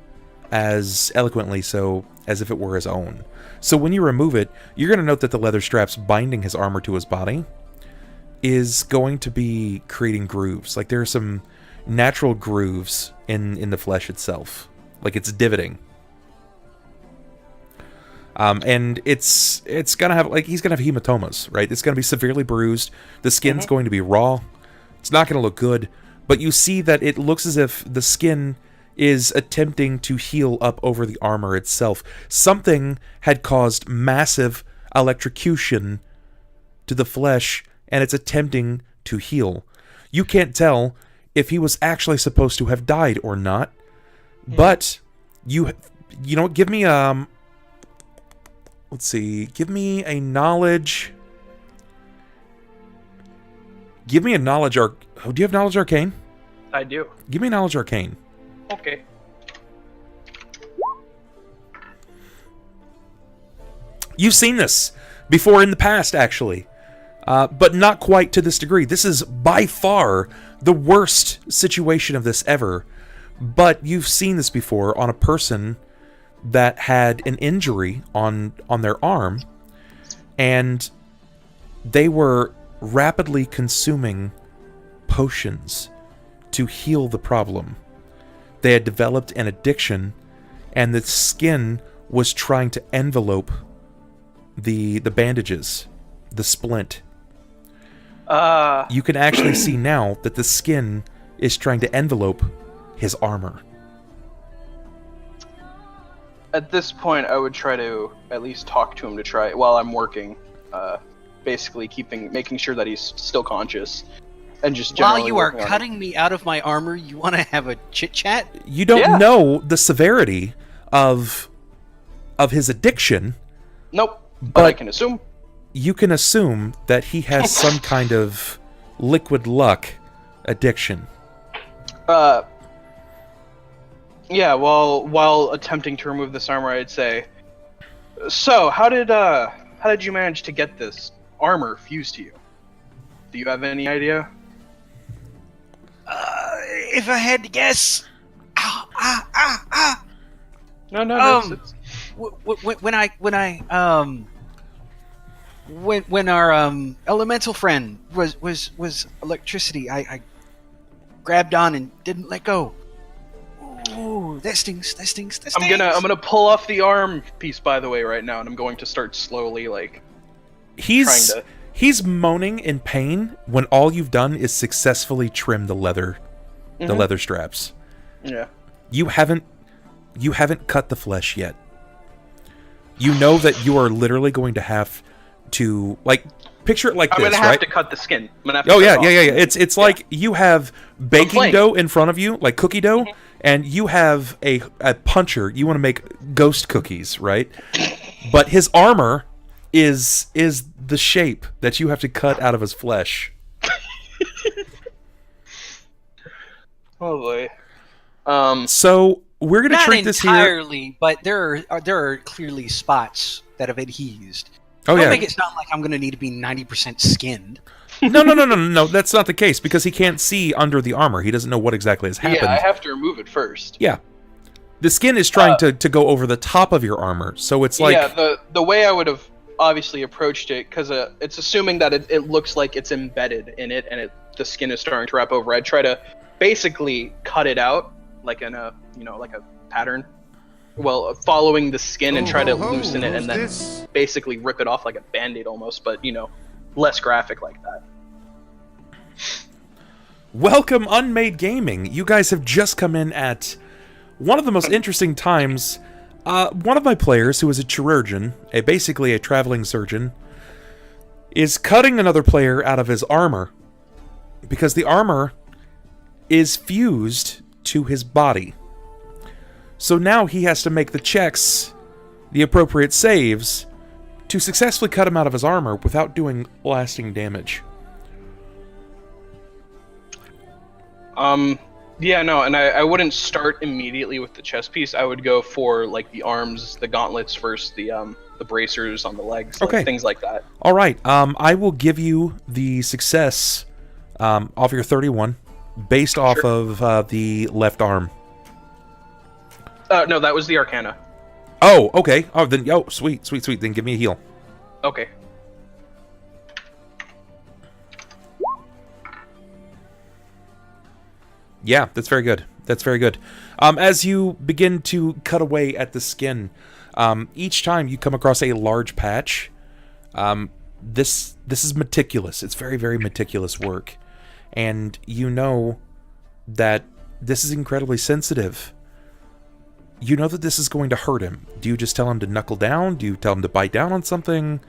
as eloquently so as if it were his own. So when you remove it, you're going to note that the leather straps binding his armor to his body is going to be creating grooves. Like there are some natural grooves in the flesh itself. Like it's divoting. And it's gonna have, like, he's gonna have hematomas, right? It's gonna be severely bruised. The skin's going to be raw. It's not gonna look good. But you see that it looks as if the skin is attempting to heal up over the armor itself. Something had caused massive electrocution to the flesh, and it's attempting to heal. You can't tell if he was actually supposed to have died or not. But you know, give me let's see. Give me a knowledge. Give me a knowledge do you have knowledge arcane? I do. Give me knowledge arcane. Okay. You've seen this before in the past, actually. But not quite to this degree. This is by far the worst situation of this ever. But you've seen this before on a person that had an injury on their arm, and they were rapidly consuming potions to heal the problem. They had developed an addiction, and the skin was trying to envelope the bandages, the splint. You can actually see now that the skin is trying to envelope his armor. At this point, I would try to at least talk to him to try while I'm working. Basically, making sure that he's still conscious, and just generally While you are working on it. cutting me out of my armor, you want to have a chit chat? You don't know the severity of his addiction. Nope, but But- I can assume. You can assume that he has some kind of liquid luck addiction. Yeah. While attempting to remove this armor, I'd say. So, how did you manage to get this armor fused to you? Do you have any idea? If I had to guess... No. It's When our elemental friend was electricity, I grabbed on and didn't let go. Ooh, that stings. I'm gonna pull off the arm piece, by the way, right now, and I'm going to start slowly, like, He's trying to. he's moaning in pain when all you've done is successfully trim the leather straps. Yeah. You haven't cut the flesh yet. You know that you are literally going to have to, like, picture it like I'm this, gonna have right? to cut the skin. I'm gonna have to Oh cut yeah, it off. yeah. It's like you have baking flame. dough in front of you, like cookie dough, and you have a puncher. You want to make ghost cookies, right? But his armor is the shape that you have to cut out of his flesh. Oh boy. So we're gonna Not treat this here. entirely, but there are clearly spots that have adhesed. Oh Don't yeah. make it sound like I'm going to need to be 90% skinned. No. That's not the case because he can't see under the armor. He doesn't know what exactly has happened. Yeah, I have to remove it first. Yeah. The skin is trying to go over the top of your armor, so it's like... Yeah, the way I would have obviously approached it, because it's assuming that it looks like it's embedded in it, and the skin is starting to wrap over. I'd try to basically cut it out, like in a, like a pattern. Well, following the skin and try to loosen it, and then basically rip it off like a Band-Aid almost, but, less graphic like that. Welcome, Unmade Gaming. You guys have just come in at one of the most interesting times. One of my players, who is a chirurgeon, basically a traveling surgeon, is cutting another player out of his armor because the armor is fused to his body. So now he has to make the checks, the appropriate saves, to successfully cut him out of his armor without doing lasting damage. Yeah, no, and I wouldn't start immediately with the chest piece. I would go for, like, the arms, the gauntlets first, the bracers on the legs, Okay. like, things like that. All right, I will give you the success off your 31 based off of the left arm. No, that was the Arcana. Oh, okay. Oh, then, sweet. Then give me a heal. Okay. Yeah, that's very good. As you begin to cut away at the skin, each time you come across a large patch, this is meticulous. It's very, very meticulous work. And you know that this is incredibly sensitive. You know that this is going to hurt him. Do you just tell him to knuckle down? Do you tell him to bite down on something?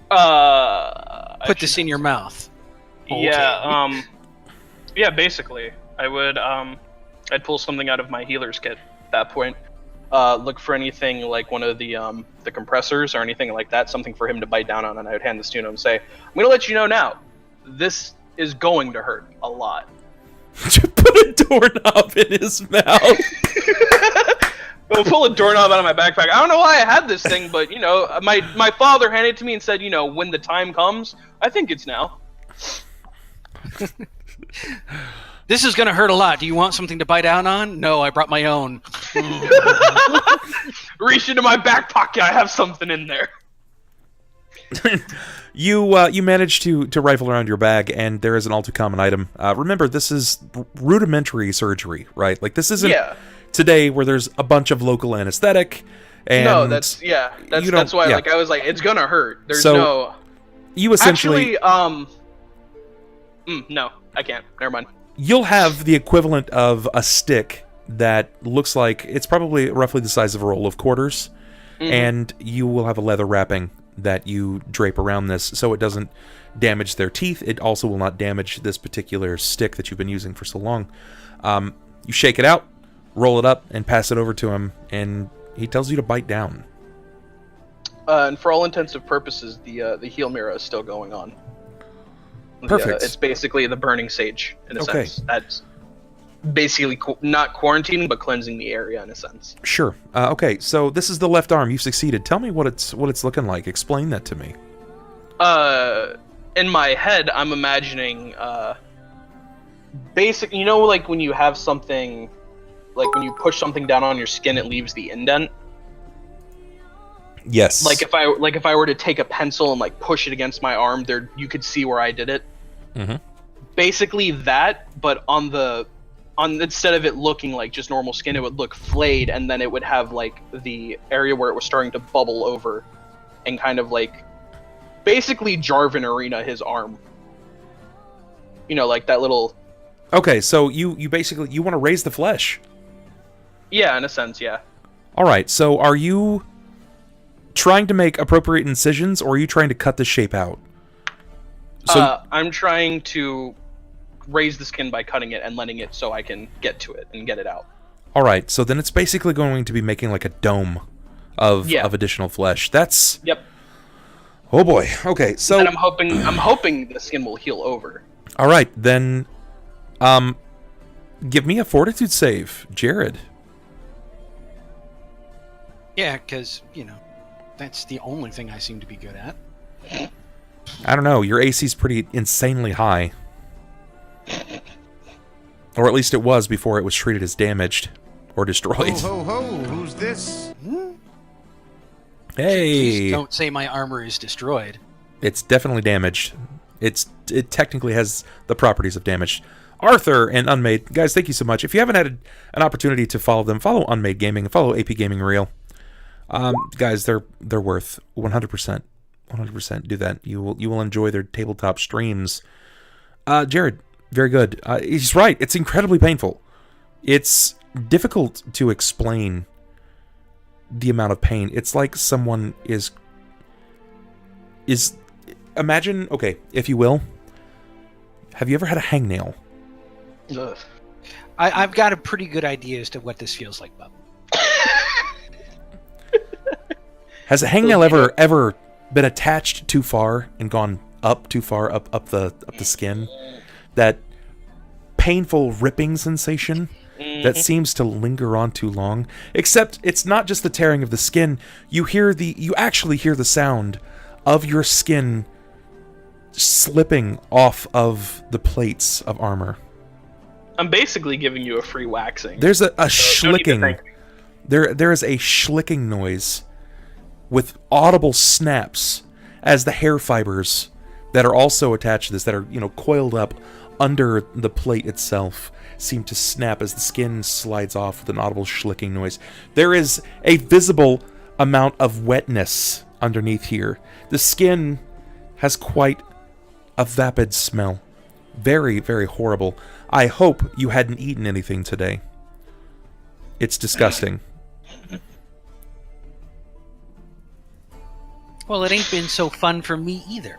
Put this in your mouth. Yeah, yeah, basically. I would, I'd pull something out of my healer's kit at that point. Look for anything like one of the compressors or anything like that, something for him to bite down on, and I would hand this to him and say, I'm gonna let you know now, this is going to hurt a lot. Put a doorknob in his mouth. I'll pull a doorknob out of my backpack. I don't know why I had this thing, but, my father handed it to me and said, when the time comes, I think it's now. This is going to hurt a lot. Do you want something to bite down on? No, I brought my own. Reach into my back pocket. I have something in there. You manage to rifle around your bag, and there is an all-too-common item. Remember, this is rudimentary surgery, right? Like, this isn't today where there's a bunch of local anesthetic. And no, that's why. Yeah. Like, I was like, it's gonna hurt. There's so no. You essentially no, I can't. Never mind. You'll have the equivalent of a stick that looks like it's probably roughly the size of a roll of quarters, and you will have a leather wrapping that you drape around this so it doesn't damage their teeth. It also will not damage this particular stick that you've been using for so long. You shake it out, roll it up, and pass it over to him, and he tells you to bite down. And for all intents and purposes, the heal mirror is still going on. Perfect. It's basically the burning sage in a Okay. sense. That's basically not quarantining, but cleansing the area in a sense. Sure. Okay, so this is the left arm. You've succeeded. Tell me what it's looking like. Explain that to me. In my head, I'm imagining basic. Like when you have something, like when you push something down on your skin, it leaves the indent. Yes. Like if I were to take a pencil and like push it against my arm, there you could see where I did it. Mm-hmm. Basically that, but instead of it looking like just normal skin, it would look flayed, and then it would have like the area where it was starting to bubble over, and kind of like basically Jarvan Arena his arm. Like that little. Okay, so you basically want to raise the flesh. Yeah, in a sense, yeah. All right. So are you trying to make appropriate incisions, or are you trying to cut the shape out? So I'm trying to raise the skin by cutting it and letting it so I can get to it and get it out. all right, so then it's basically going to be making like a dome of additional flesh. That's Yep. oh boy. Okay, so And I'm hoping the skin will heal over. all right then. Give me a fortitude save, Jerrod. Yeah, because, that's the only thing I seem to be good at. I don't know. Your AC's pretty insanely high. Or at least it was before it was treated as damaged or destroyed. Ho, ho, ho, who's this? Hey! Please don't say my armor is destroyed. It's definitely damaged. It technically has the properties of damaged. Arthur and Unmade, guys, thank you so much. If you haven't had an opportunity to follow them, follow Unmade Gaming and follow AP Gaming Reel. Guys, they're worth 100%. 100% do that. You will enjoy their tabletop streams. Jerrod, very good. He's right. It's incredibly painful. It's difficult to explain the amount of pain. It's like someone is imagine, okay, if you will, have you ever had a hangnail? Ugh. I've got a pretty good idea as to what this feels like, Bub. Has a hangnail ever been attached too far and gone up too far up the skin? That painful ripping sensation that seems to linger on too long. Except it's not just the tearing of the skin. You actually hear the sound of your skin slipping off of the plates of armor. I'm basically giving you a free waxing. There's a don't need to schlicking. thank me. There is a schlicking noise with audible snaps as the hair fibers that are also attached to this, that are coiled up under the plate itself, seem to snap as the skin slides off with an audible schlicking noise. There is a visible amount of wetness underneath here. The skin has quite a vapid smell. Very, very horrible. I hope you hadn't eaten anything today. It's disgusting. Well, it ain't been so fun for me either.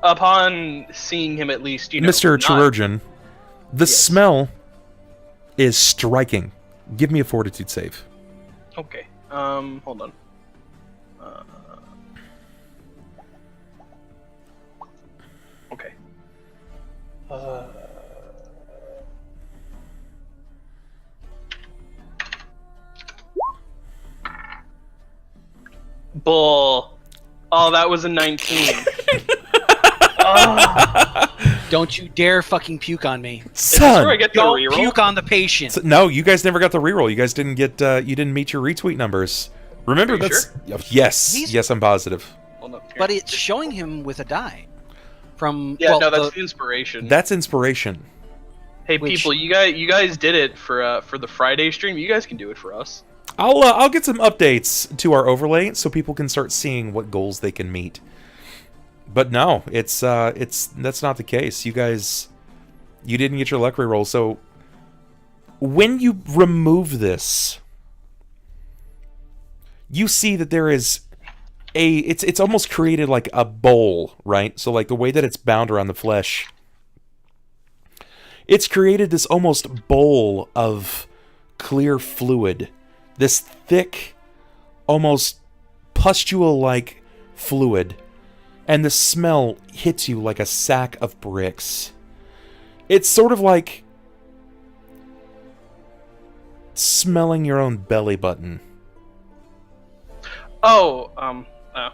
Upon seeing him, at least, Mr. Chirurgeon, the smell is striking. Give me a fortitude save. Okay. Hold on. Okay. Bull. Oh, that was a 19. Don't you dare fucking puke on me. Is this where I get the Don't reroll? puke on the patient. No, you guys never got the reroll. You guys didn't get. You didn't meet your retweet numbers. Remember, Are you that's yes, He's- yes, I'm positive. Hold up, here. But it's showing him with a die. From Yeah, well, no, that's inspiration. That's inspiration. Hey, which- people, you guys did it for the Friday stream. You guys can do it for us. I'll get some updates to our overlay so people can start seeing what goals they can meet. But no, it's that's not the case. You didn't get your luck reroll. So when you remove this, you see that there is it's almost created like a bowl, right? So like the way that it's bound around the flesh, it's created this almost bowl of clear fluid. This thick, almost pustule-like fluid. And the smell hits you like a sack of bricks. It's sort of like smelling your own belly button.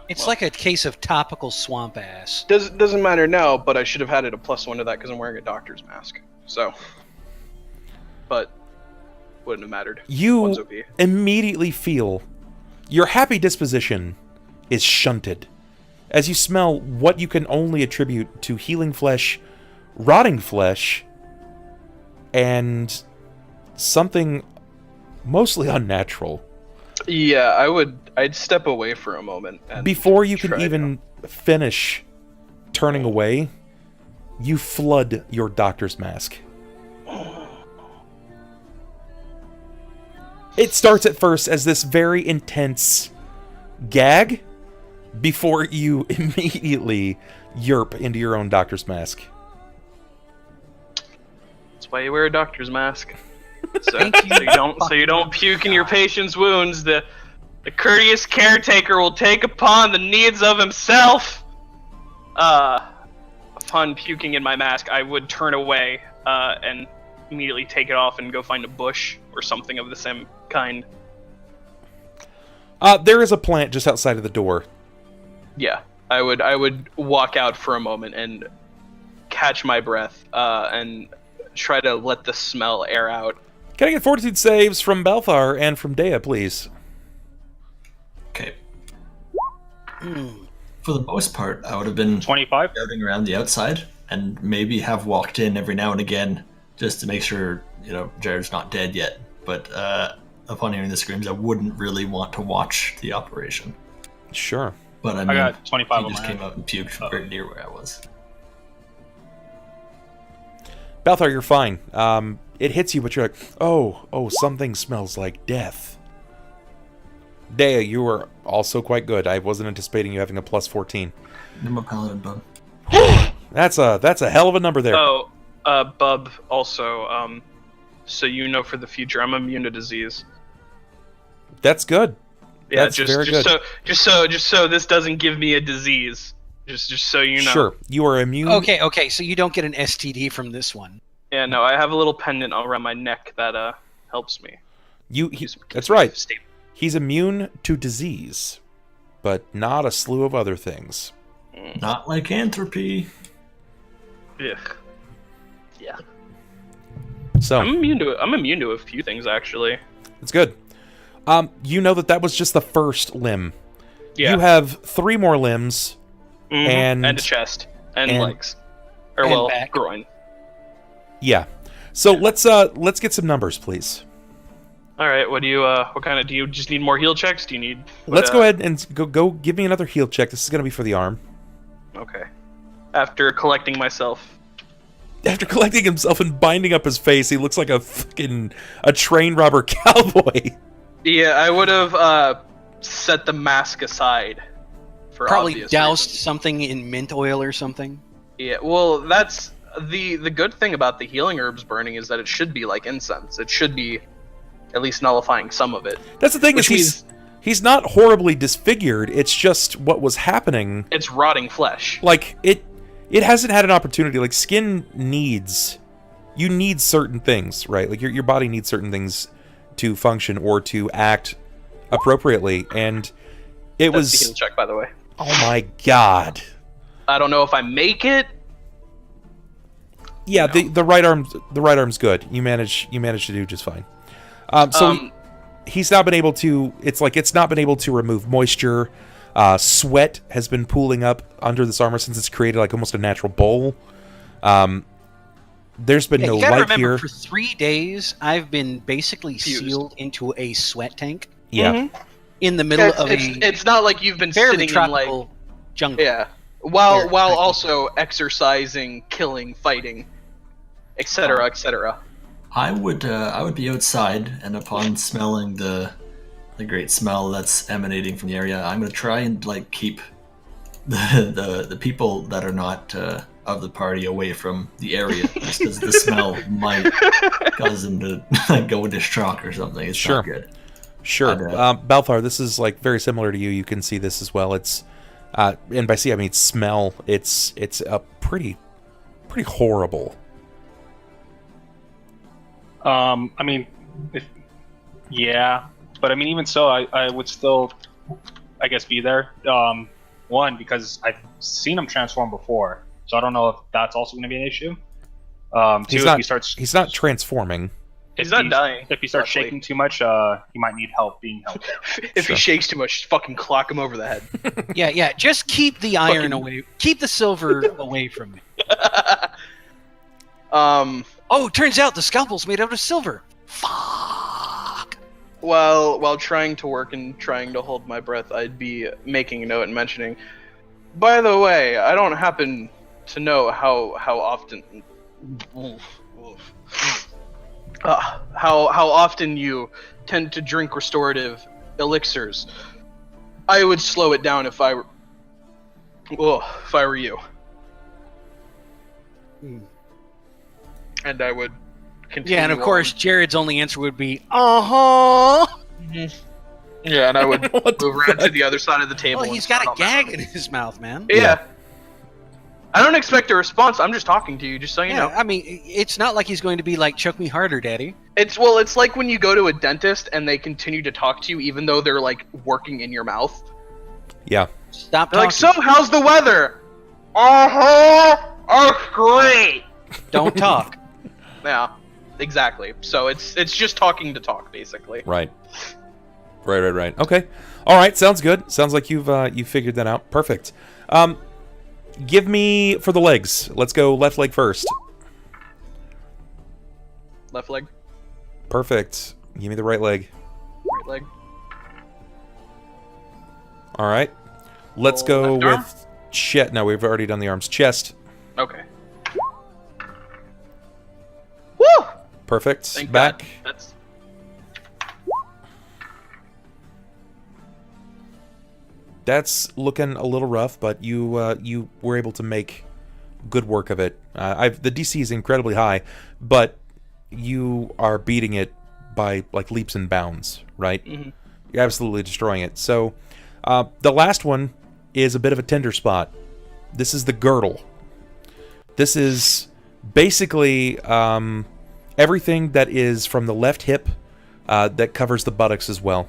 It's like a case of topical swamp ass. Doesn't matter now, but I should have added a +1 to that because I'm wearing a doctor's mask. So, but wouldn't have mattered. One's You OP. immediately feel your happy disposition is shunted as you smell what you can only attribute to healing flesh, rotting flesh, and something mostly unnatural. Yeah, I'd step away for a moment. And Before you can try even finish turning away, you flood your doctor's mask. It starts at first as this very intense gag, before you immediately yerp into your own doctor's mask. That's why you wear a doctor's mask. So you don't puke in your patient's wounds. The courteous caretaker will take upon the needs of himself. Upon puking in my mask, I would turn away and immediately take it off and go find a bush or something of the same kind. There is a plant just outside of the door. Yeah, I would walk out for a moment and catch my breath and try to let the smell air out. Can I get fortitude saves from Balthar and from Deia, please? Okay. For the most part, I would have been 25 scouting around the outside and maybe have walked in every now and again just to make sure, Jerrod's not dead yet. But upon hearing the screams, I wouldn't really want to watch the operation. Sure. But I got 25 he on just my came out and puked very near where I was. Balthar, you're fine. It hits you, but you're like, oh, something smells like death. Deia, you were also quite good. I wasn't anticipating you having a plus 14. I'm a paladin, bub. That's a hell of a number there. Oh, Bub, also, so you know for the future, I'm immune to disease. That's good. Yeah, That's very good. Just so this doesn't give me a disease. Just so you know. Sure, you are immune. Okay, so you don't get an STD from this one. Yeah, no, I have a little pendant around my neck that helps me. That's right. He's immune to disease, but not a slew of other things. Not like lycanthropy. Ugh. Yeah. So I'm immune to a few things actually. it's good. You know that was just the first limb. Yeah. You have 3 more limbs, and a chest and legs, or back. groin. Yeah. So let's get some numbers, please. All right. What do you? What kind of? Do you just need more heal checks? Do you need? Let's go ahead and go. Give me another heal check. This is going to be for the arm. Okay. After collecting myself. After collecting himself and binding up his face, he looks like a train robber cowboy. Yeah, I would have set the mask aside. For Probably obvious doused reasons. something in mint oil or something. Yeah. Well, that's the good thing about the healing herbs burning is that it should be like incense. It should be at least nullifying some of it. That's the thing, Which is he's not horribly disfigured. It's just what was happening. It's rotting flesh. Like it hasn't had an opportunity. Like skin you need certain things, right? Like your body needs certain things to function or to act appropriately, and That's the heal check, by the way. Oh my god. I don't know if I make it. Yeah, the right arm's good. You manage to do just fine. He's not been able to. It's not been able to remove moisture. Sweat has been pooling up under this armor since it's created like almost a natural bowl. There's been no you gotta light remember, here. For 3 days, I've been basically Fused. sealed into a sweat tank Yeah, in the middle of it's not like you've been fairly sitting in tropical like jungle. yeah, while Here, while thank you. also exercising, killing, fighting, etc., etc. I would be outside, and upon smelling the great smell that's emanating from the area, I'm gonna try and like keep the people that are not of the party away from the area, just because the smell might cause them to like, go into shock or something. It's Sure. not good. sure. But, Balthar, this is like very similar to you. You can see this as well. It's and by see I mean smell. It's a pretty horrible. I mean, but I mean, even so, I would still, I guess, be there. One, because I've seen him transform before, so I don't know if that's also going to be an issue. Two, He's not transforming. He's not dying. If he starts luckily. shaking too much, he might need help being held down. If Sure. he shakes too much, just fucking clock him over the head. Yeah. Just keep the iron Fucking- away. Keep the silver away from me. Oh, turns out the scalpel's made out of silver. Fuck. While trying to work and trying to hold my breath, I'd be making a note and mentioning, by the way, I don't happen to know how often how often you tend to drink restorative elixirs. I would slow it down if I Well, if I were you. Hmm. And I would continue. Yeah, and of course, Jerrod's only answer would be, uh-huh. Yeah, and I would What the move around to fuck? the other side of the table. Well, and he's got start a on that. gag in his mouth, man. Yeah. I don't expect a response. I'm just talking to you, just so you know. I mean, it's not like he's going to be like, choke me harder, daddy. It's like when you go to a dentist and they continue to talk to you even though they're like working in your mouth. Yeah. Stop They're talking. like, so how's the weather? Uh-huh. Oh, great. Don't talk. Yeah, exactly. So it's just talking to talk, basically. Right. Right. Okay. All right. Sounds good. Sounds like you've figured that out. Perfect. Give me for the legs. Let's go left leg first. Left leg, Perfect. Give me the right leg. right leg. All right. Let's Oh, go left arm? with chest. No, we've already done the arms. Chest. Okay. Woo! Perfect. Thank Back. God. That's That's looking a little rough, but you were able to make good work of it. The DC is incredibly high, but you are beating it by like leaps and bounds, right? Mhm. You're absolutely destroying it. So the last one is a bit of a tender spot. This is the girdle. This is basically everything that is from the left hip that covers the buttocks as well.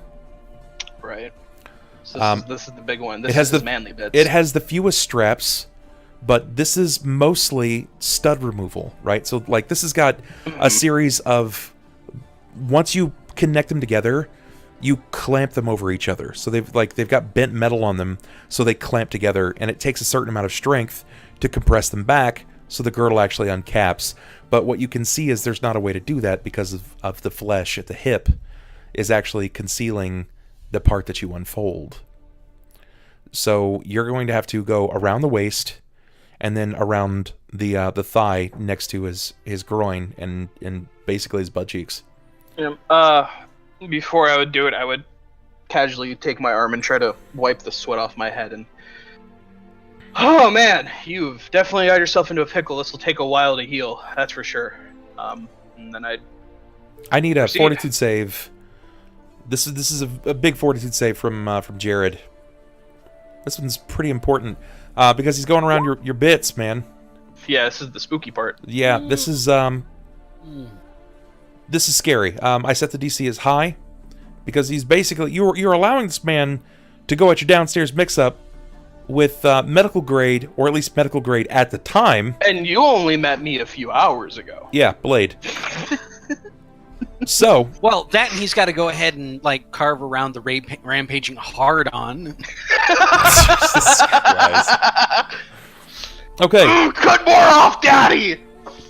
right. So this is the big one. This has is his the- manly bits. It has the fewest straps, but this is mostly stud removal, right? So like this has got a series of, once you connect them together, you clamp them over each other. So they've got bent metal on them, so they clamp together, and it takes a certain amount of strength to compress them back, so the girdle actually uncaps. But what you can see is there's not a way to do that because of the flesh at the hip is actually concealing the part that you unfold. So you're going to have to go around the waist and then around the thigh next to his groin and basically his butt cheeks. Before I would do it, I would casually take my arm and try to wipe the sweat off my head. And oh man, you've definitely got yourself into a pickle. This will take a while to heal, that's for sure. And then I need a Proceed. fortitude save. This is a big fortitude save from Jerrod. This one's pretty important because he's going around your bits, man. yeah, this is the spooky part. Yeah, this is scary. I set the DC as high because he's basically you're allowing this man to go at your downstairs mix-up with medical grade, or at least medical grade at the time. And you only met me a few hours ago. Yeah, blade. So Well, that and he's got to go ahead and like carve around the rampaging hard on. Jesus Christ. Okay. Cut more off, Daddy!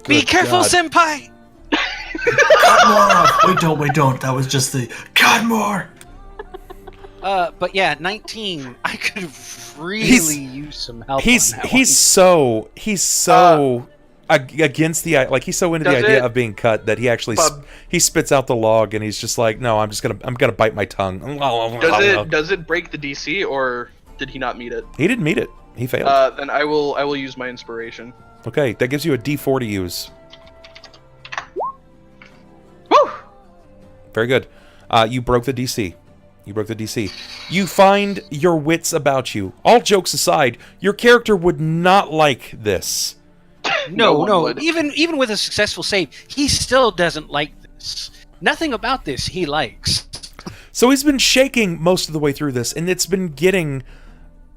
Be Good careful, God. senpai. Cut more off. Wait, don't. That was just the cut more. But yeah, 19. I could really use some help. He's on that so against the, like, he's so into the Does idea it- of being cut that he actually he spits out the log and he's just like, no, I'm gonna bite my tongue. Does it break the DC, or did he not meet it? He didn't meet it. He failed. Then I will use my inspiration. Okay, that gives you a D4 to use. Woo! Very good. You broke the DC. You find your wits about you. All jokes aside, your character would not like this. No, one would. even with a successful save, he still doesn't like this. Nothing about this he likes. So he's been shaking most of the way through this, and it's been getting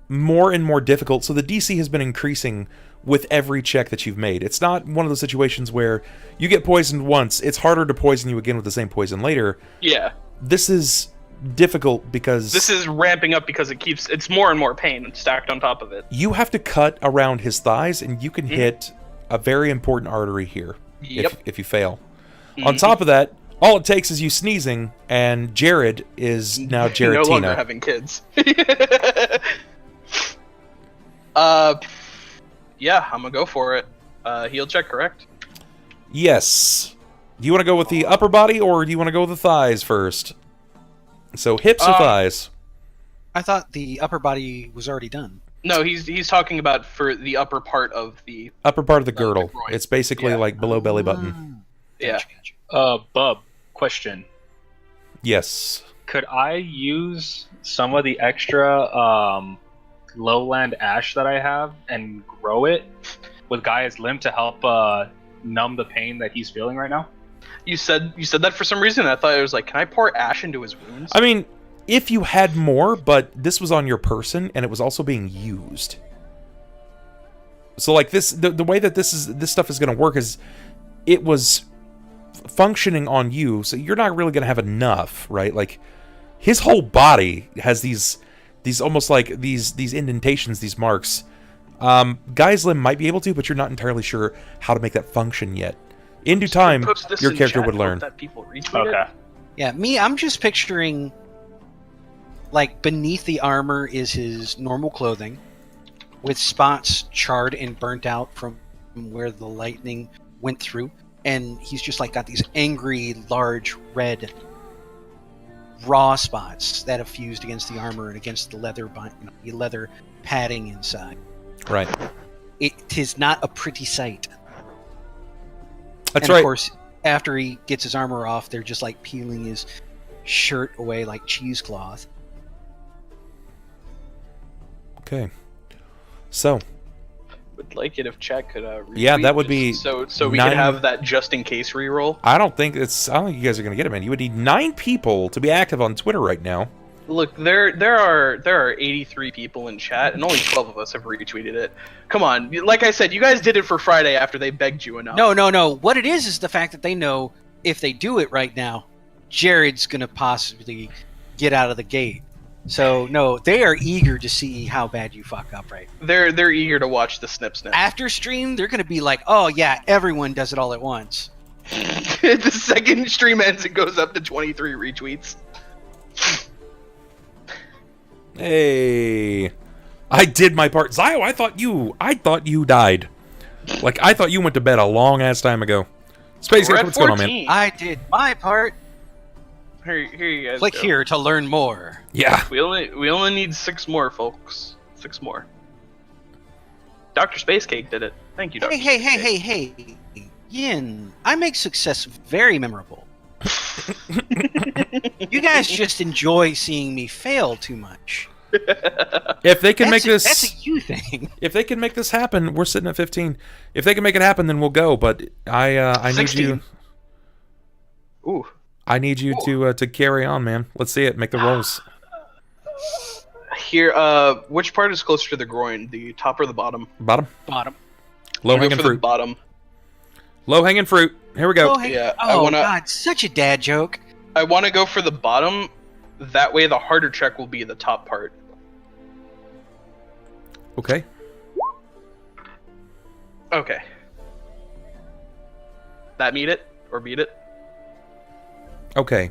more and more difficult. So the DC has been increasing with every check that you've made. It's not one of those situations where you get poisoned once, it's harder to poison you again with the same poison later. Yeah. This is difficult because This is ramping up because it's more and more pain stacked on top of it. you have to cut around his thighs, and you can hit a very important artery here Yep. if you fail. On top of that, all it takes is you sneezing, and Jerrod is now No longer Jerrodina. having kids. Yeah, I'm gonna go for it. Heal check, correct? Yes. Do you want to go with the upper body, or do you want to go with the thighs first? So hips or thighs? I thought the upper body was already done. No, he's talking about for the upper part of the Upper part of the girdle. groin. It's basically Yeah. like below belly button. Yeah. Bub, question. Yes. Could I use some of the extra lowland ash that I have and grow it with Gaia's limb to help numb the pain that he's feeling right now? You said that for some reason. I thought it was like, can I pour ash into his wounds? I mean, if you had more, but this was on your person and it was also being used. So like this, the way that this stuff is going to work is, it was functioning on you, so you're not really going to have enough, right? Like, his whole body has these almost like these indentations, these marks. Guy's limb might be able to, but you're not entirely sure how to make that function yet. In due time, Post this your in character chat, would hope learn. that people retweet it. Okay. Yeah, I'm just picturing, like, beneath the armor is his normal clothing, with spots charred and burnt out from where the lightning went through, and he's just like got these angry, large, red, raw spots that have fused against the armor and against the leather, the leather padding inside. Right. It is not a pretty sight. That's and right. Of course, after he gets his armor off, they're just like peeling his shirt away like cheesecloth. Okay. So, Would like it if chat could Yeah, retweet that would just be so we 9 could have that just in case reroll. I don't think you guys are going to get it, man. You would need 9 people to be active on Twitter right now. Look, there are 83 people in chat, and only 12 of us have retweeted it. Come on, like I said, you guys did it for Friday after they begged you enough. No. What it is the fact that they know if they do it right now, Jerrod's gonna possibly get out of the gate. So no, they are eager to see how bad you fuck up right. They're eager to watch the snip. After stream, they're gonna be like, "Oh yeah, everyone does it all at once." The second stream ends, it goes up to 23 retweets. Hey, I did my part. Zio, I thought you died. Like, I thought you went to bed a long ass time ago. Space We're Gate, at what's going on, man? 14. I did my part. Here you guys Click go. here to learn more. Yeah. We only need 6 more, folks. 6 more. Dr. Space Cake did it. Thank you, Dr. Hey, Yin. I make success very memorable. You guys just enjoy seeing me fail too much. If they can make That's this, a you thing. if they can make this happen, we're sitting at 15. If they can make it happen, then we'll go. But I need 16. you. Ooh. I need you to carry on, man. Let's see it. Make the rolls. Here, which part is closer to the groin? The top or the bottom? Bottom. Bottom. Low I'm gonna hanging go for the fruit. bottom. Low hanging fruit. Here we go. Oh, hey. Yeah, I Oh, wanna- God, such a dad joke. I want to go for the bottom. That way, the harder check will be the top part. Okay. Okay. That meet it or beat it? Okay.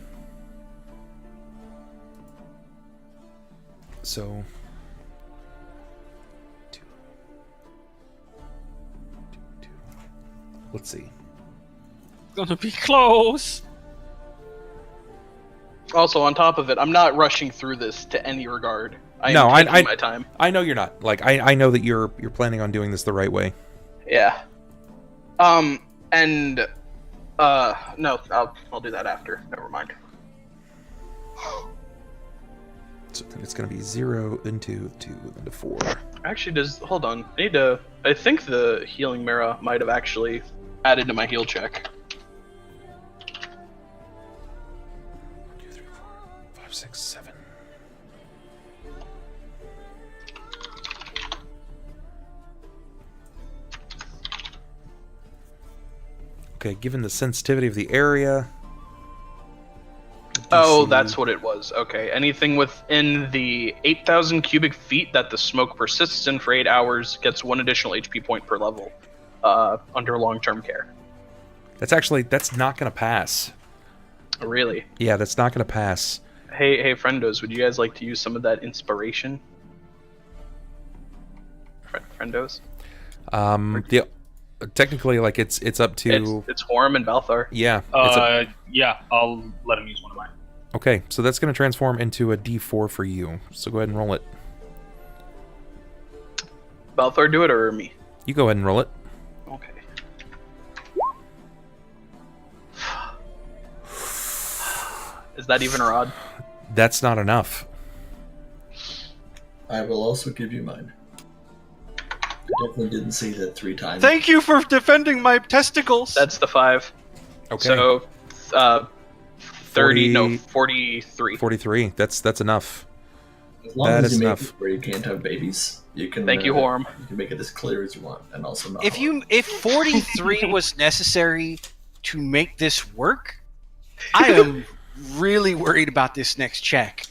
So. Let's see. Gonna be close. Also, on top of it, I'm not rushing through this to any regard. I No, am taking my time. I know you're not. Like, I know that you're planning on doing this the right way. Yeah. And no, I'll do that after. Never mind. So then it's gonna be 0, then 2, 2, then to 4. Actually, hold on. I think the healing mirror might have actually added to my heal check. 1, 2, 3, 4, 5, 6, 7. Okay, given the sensitivity of the area. Oh, DC that's what it was. Okay. Anything within the 8,000 cubic feet that the smoke persists in for 8 hours gets 1 additional HP point per level under long-term care. That's not gonna pass. Really? Yeah, that's not gonna pass. Hey, friendos, would you guys like to use some of that inspiration? Friendos? Technically, like it's up to It's Horm and Balthar. yeah. Yeah, I'll let him use one of mine. Okay, so that's gonna transform into a D4 for you. So go ahead and roll it. Balthar do it or me? You go ahead and roll it. Okay. Is that even a rod? That's not enough. I will also give you mine. I definitely didn't say that 3 times. Thank you for defending my testicles. That's the 5. Okay. So, 30, 40 no, 43. 43. That's enough. As long that as is you make enough. it where you can't have babies, you can. Thank you, Horm. You can make it as clear as you want, and also not. If 43 was necessary to make this work, I am really worried about this next check.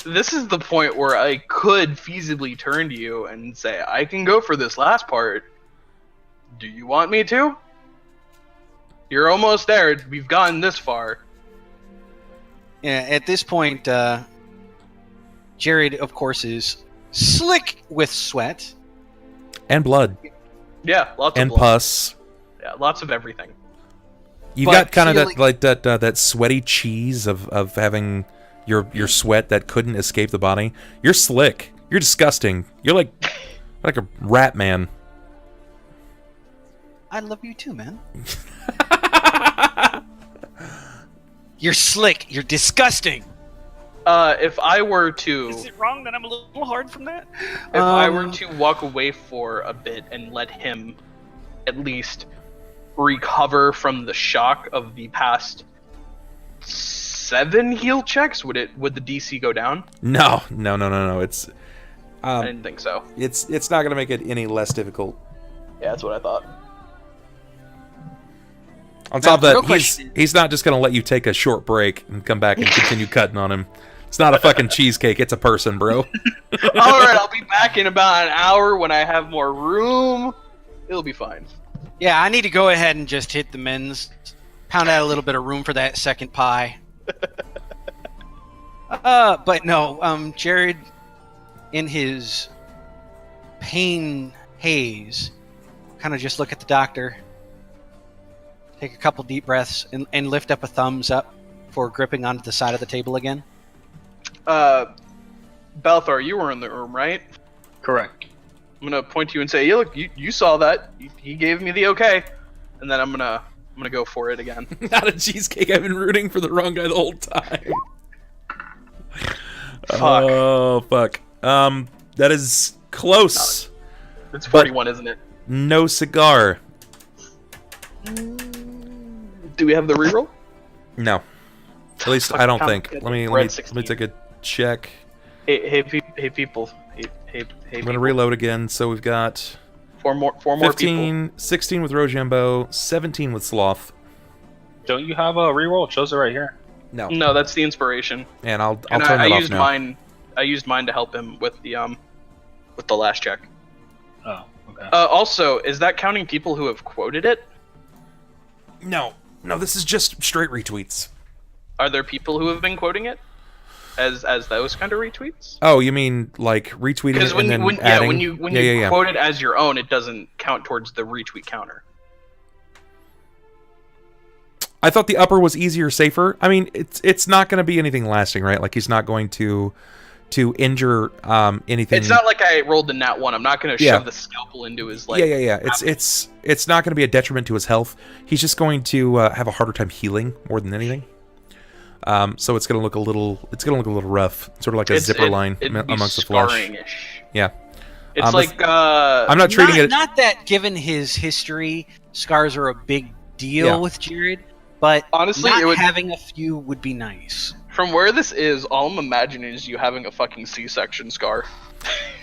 This is the point where I could feasibly turn to you and say, I can go for this last part. Do you want me to? You're almost there. We've gotten this far. Yeah, at this point, Jerrod, of course, is slick with sweat. And blood. Yeah, lots And of blood. pus. Yeah, lots of everything. You've But got kind of feeling- that sweaty cheese of having your sweat that couldn't escape the body. You're slick. You're disgusting. You're like a rat man. I love you too, man. You're slick. You're disgusting. If I were to... Is it wrong that I'm a little hard from that? If I were to walk away for a bit and let him at least recover from the shock of the past 7 heal checks, would the DC go down? No. It's I didn't think so. it's not going to make it any less difficult. Yeah, that's what I thought. On top real of that, he's not just going to let you take a short break and come back and continue cutting on him. It's not a fucking cheesecake. It's a person, bro. Alright, I'll be back in about an hour when I have more room. It'll be fine. Yeah, I need to go ahead and just hit the men's. Pound out a little bit of room for that second pie. But no, Jerrod, in his pain haze, kind of just look at the doctor, take a couple deep breaths, and lift up a thumbs up for gripping onto the side of the table again. Balthar, you were in the room, right? Correct. I'm gonna point to you and say, "Yeah, look, you saw that. He gave me the okay," and then I'm gonna go for it again. Not a cheesecake. I've been rooting for the wrong guy the whole time. Fuck. Oh fuck. That is close. It's 41, isn't it? No cigar. Do we have the reroll? No. At least I don't think. Count- Let me we're at let 16. me take a check. Hey people. Hey I'm gonna reload again. So we've got Four more people. 15, 16 with Rojambo, 17 with Sloth. Don't you have a reroll? It shows it right here. No. No, that's the inspiration. And I'll And turn I that off used now. mine. I used mine to help him with the last check. Oh, okay. Also, is that counting people who have quoted it? No, this is just straight retweets. Are there people who have been quoting it as those kind of retweets? Oh, you mean like retweeting Because it when and you then adding? when you quote it as your own, it doesn't count towards the retweet counter. I thought the upper was easier, safer. I mean, it's not going to be anything lasting, right? Like he's not going to injure anything. It's not like I rolled the nat 1. I'm not going to Yeah. shove the scalpel into his leg. Yeah. It's not going to be a detriment to his health. He's just going to have a harder time healing more than anything. So it's going to look a little rough, sort of like a zipper line amongst the flesh. Scarring-ish. Yeah. It's like I'm not treating it. Not that, given his history, scars are a big deal Yeah. with Jerrod, but Honestly, not it would- having a few would be nice. From where this is, all I'm imagining is you having a fucking C-section scar.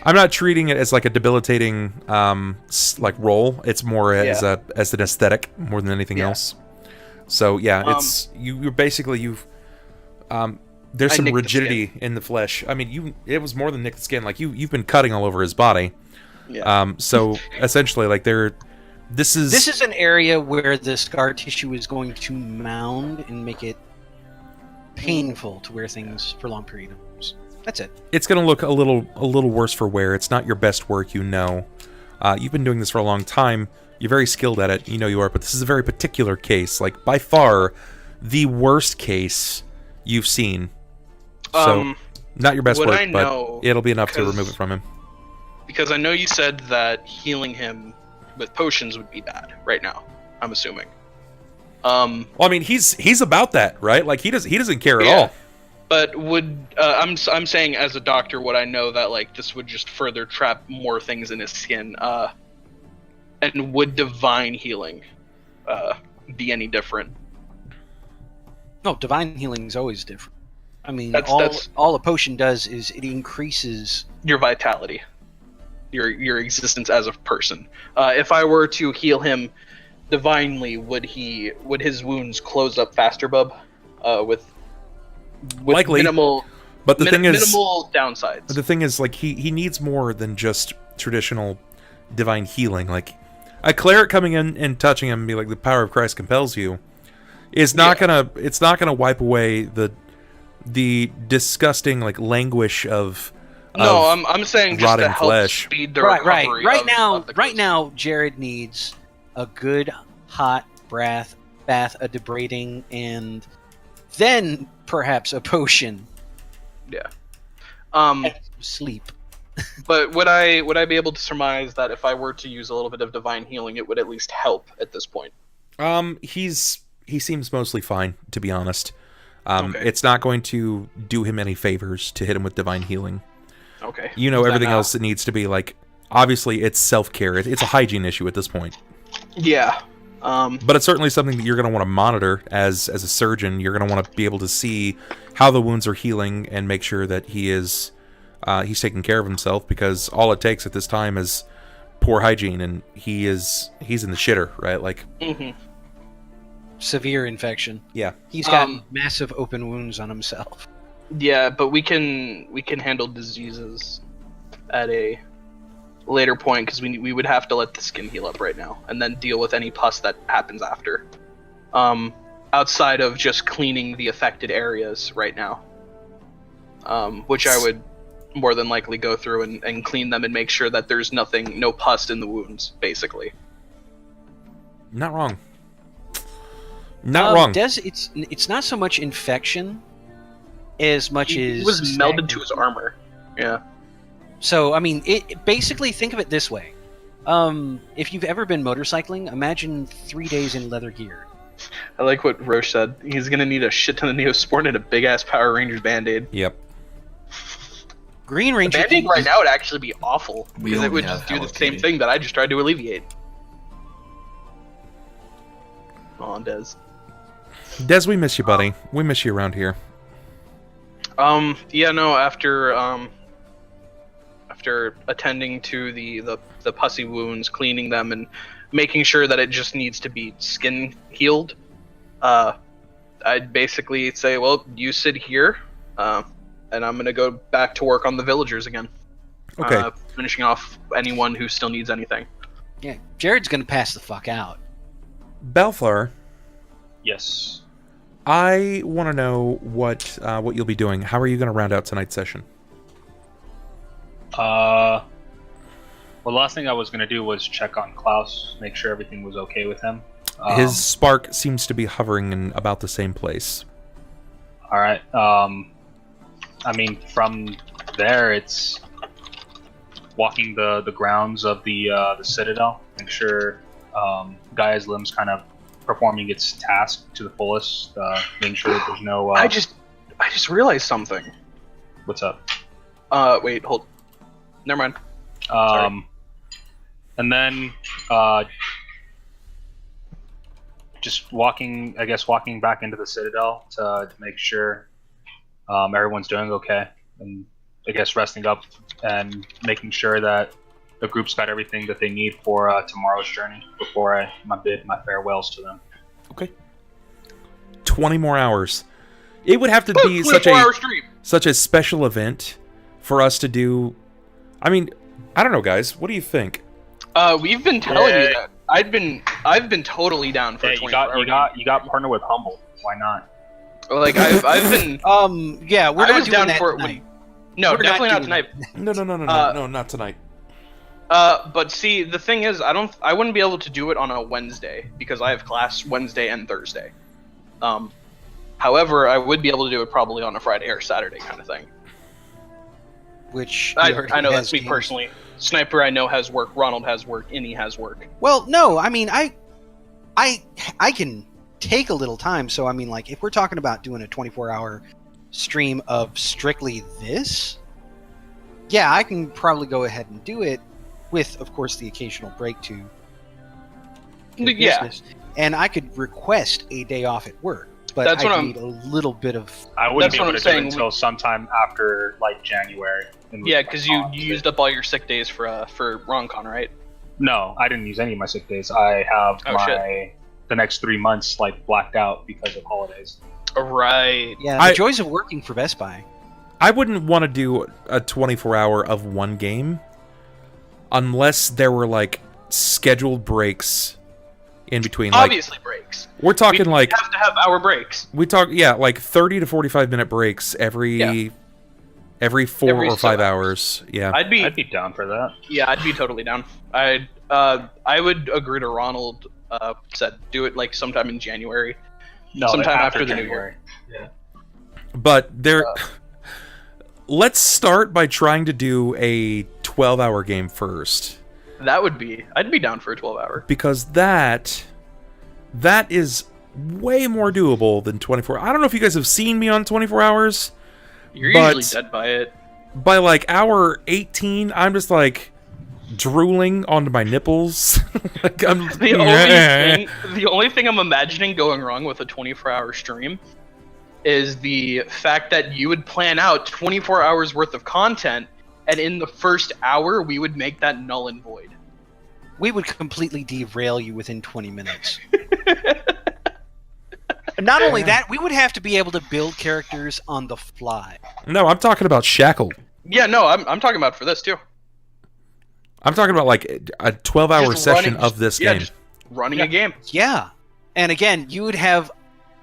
I'm not treating it as like a debilitating like roll. It's more as an aesthetic more than anything else. So yeah, it's you're basically there's I some nicked the rigidity in the flesh. I mean, it was more than nick the skin. Like you've been cutting all over his body. Yeah. So essentially, like this is an area where the scar tissue is going to mound and make it painful to wear things for long periods of times. That's it. it's going to look a little worse for wear. It's not your best work, you know. You've been doing this for a long time. You're very skilled at it. You know you are. But this is a very particular case. Like by far, the worst case you've seen. So not your best what work, I know, but it'll be enough to 'cause- remove it from him. Because I know you said that healing him with potions would be bad right now. I'm assuming. Well, I mean, he's about that, right? Like he doesn't care at Yeah. all. But would I'm saying as a doctor, would I know that like this would just further trap more things in his skin? And would divine healing be any different? No, divine healing is always different. I mean, That's all a potion does is it increases your vitality, your existence as a person. If I were to heal him divinely, would his wounds close up faster, Bub? With Likely, minimal. But the thing is, minimal downsides. the thing is, like he needs more than just traditional divine healing. Like a cleric coming in and touching him and be like, "The power of Christ compels you," is not it's not gonna wipe away the disgusting like languish of. No, I'm saying just to help flesh. speed the recovery. Right of now, Jerrod needs a good hot bath, a debrading, and then perhaps a potion. Yeah. Sleep. But would I be able to surmise that if I were to use a little bit of divine healing, it would at least help at this point? He seems mostly fine, to be honest. Okay. It's not going to do him any favors to hit him with divine healing. Okay. You know, everything else that needs to be like, obviously it's self-care. It's a hygiene issue at this point. Yeah. But it's certainly something that you're going to want to monitor as a surgeon. You're going to want to be able to see how the wounds are healing and make sure that he's taking care of himself, because all it takes at this time is poor hygiene, and he's in the shitter, right? Like severe infection. Yeah. He's got massive open wounds on himself. Yeah, but we can handle diseases at a later point, because we would have to let the skin heal up right now and then deal with any pus that happens after. Outside of just cleaning the affected areas right now, which I would more than likely go through and clean them and make sure that there's no pus in the wounds, basically. Not wrong. Not wrong. It's not so much infection as much as it was melded to his armor. Yeah. So I mean, basically think of it this way: if you've ever been motorcycling, imagine 3 days in leather gear. I like what Roche said. He's gonna need a shit ton of Neosporin and a big ass Power Rangers Band-Aid. Yep. Green Ranger Band-Aid right now would actually be awful, We because it only would have just do the Hello same Kitty. thing that I just tried to alleviate. Oh, Des. Des, we miss you, buddy. We miss you around here. Yeah, no, after attending to the pussy wounds, cleaning them, and making sure that it just needs to be skin healed, I'd basically say, well, you sit here, and I'm gonna go back to work on the villagers again. Okay. Finishing off anyone who still needs anything. Yeah, Jared's gonna pass the fuck out. Balthar, Yes. I want to know what you'll be doing. How are you going to round out tonight's session? Well, the last thing I was gonna do was check on Klaus, make sure everything was okay with him. His spark seems to be hovering in about the same place. All right. I mean, from there, it's walking the grounds of the Citadel, make sure Gaia's limbs kind of performing its task to the fullest, making sure that there's no. I just realized something. What's up? Wait, hold. Never mind. And then just walking back into the Citadel to make sure everyone's doing okay, and I guess resting up and making sure that the group's got everything that they need for tomorrow's journey before I bid my farewells to them. Okay. 20 more hours. It would have to be 24-hour stream. such a special event for us to do. I mean, I don't know, guys. What do you think? We've been telling you that. I've been totally down for Hey, a 24-hour. you got partner with Humble. Why not? Like I've been. Yeah, we're I not was doing down that for it. tonight. No, We're not definitely not doing tonight. No, not tonight. But see, the thing is, I wouldn't be able to do it on a Wednesday because I have class Wednesday and Thursday. However, I would be able to do it probably on a Friday or Saturday kind of thing. Which I know that's me personally. Sniper I know has work. Ronald has work. Innie has work. Well, no, I mean, I can take a little time. So, I mean, like, if we're talking about doing a 24-hour stream of strictly this, yeah, I can probably go ahead and do it with, of course, the occasional break to Yeah. business. And I could request a day off at work, but That's what I I'm- need a little bit of... I wouldn't That's be what able I'm to do it saying. until sometime after like January. Yeah, because you used up all your sick days for RonCon, right? No, I didn't use any of my sick days. I have Oh, the next 3 months like blacked out because of holidays. Right. Yeah, the joys of working for Best Buy. I wouldn't want to do a 24-hour of one game unless there were like scheduled breaks in between. Like, Obviously breaks. we're talking We like have to have our breaks. we talk like 30 to 45 minute breaks every 4 Every or 5 so hours. Yeah. I'd be down for that. Yeah, I'd be totally down. I would agree to Ronald. Said do it like sometime in January. No, Sometime after the new January. But there let's start by trying to do a 12-hour game first, I'd be down for a 12-hour. because that is way more doable than 24. I don't know if you guys have seen me on 24 hours. You're But- usually dead by it. By like hour 18, I'm just like drooling onto my nipples. Like, I'm, The only thing I'm imagining going wrong with a 24-hour stream is the fact that you would plan out 24 hours worth of content, and in the first hour we would make that null and void. We would completely derail you within 20 minutes. Not only that, we would have to be able to build characters on the fly. No, I'm talking about Shackled. Yeah, no, I'm talking about for this too. I'm talking about like a 12-hour Just session running- of this yeah, game. just running a game. Yeah. And again, you would have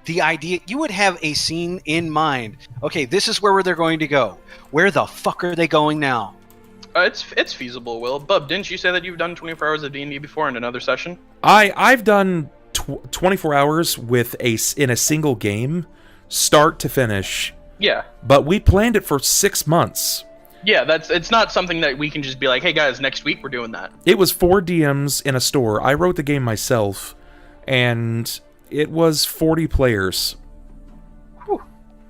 the idea, you would have a scene in mind. Okay, this is where they're going to go. Where the fuck are they going now? It's feasible, Will. Bub, didn't you say that you've done 24 hours of D&D before in another session? I've done 24 hours in a single game, start to finish. Yeah. But we planned it for 6 months. Yeah, it's not something that we can just be like, hey guys, next week we're doing that. It was 4 DMs in a store. I wrote the game myself, and it was 40 players.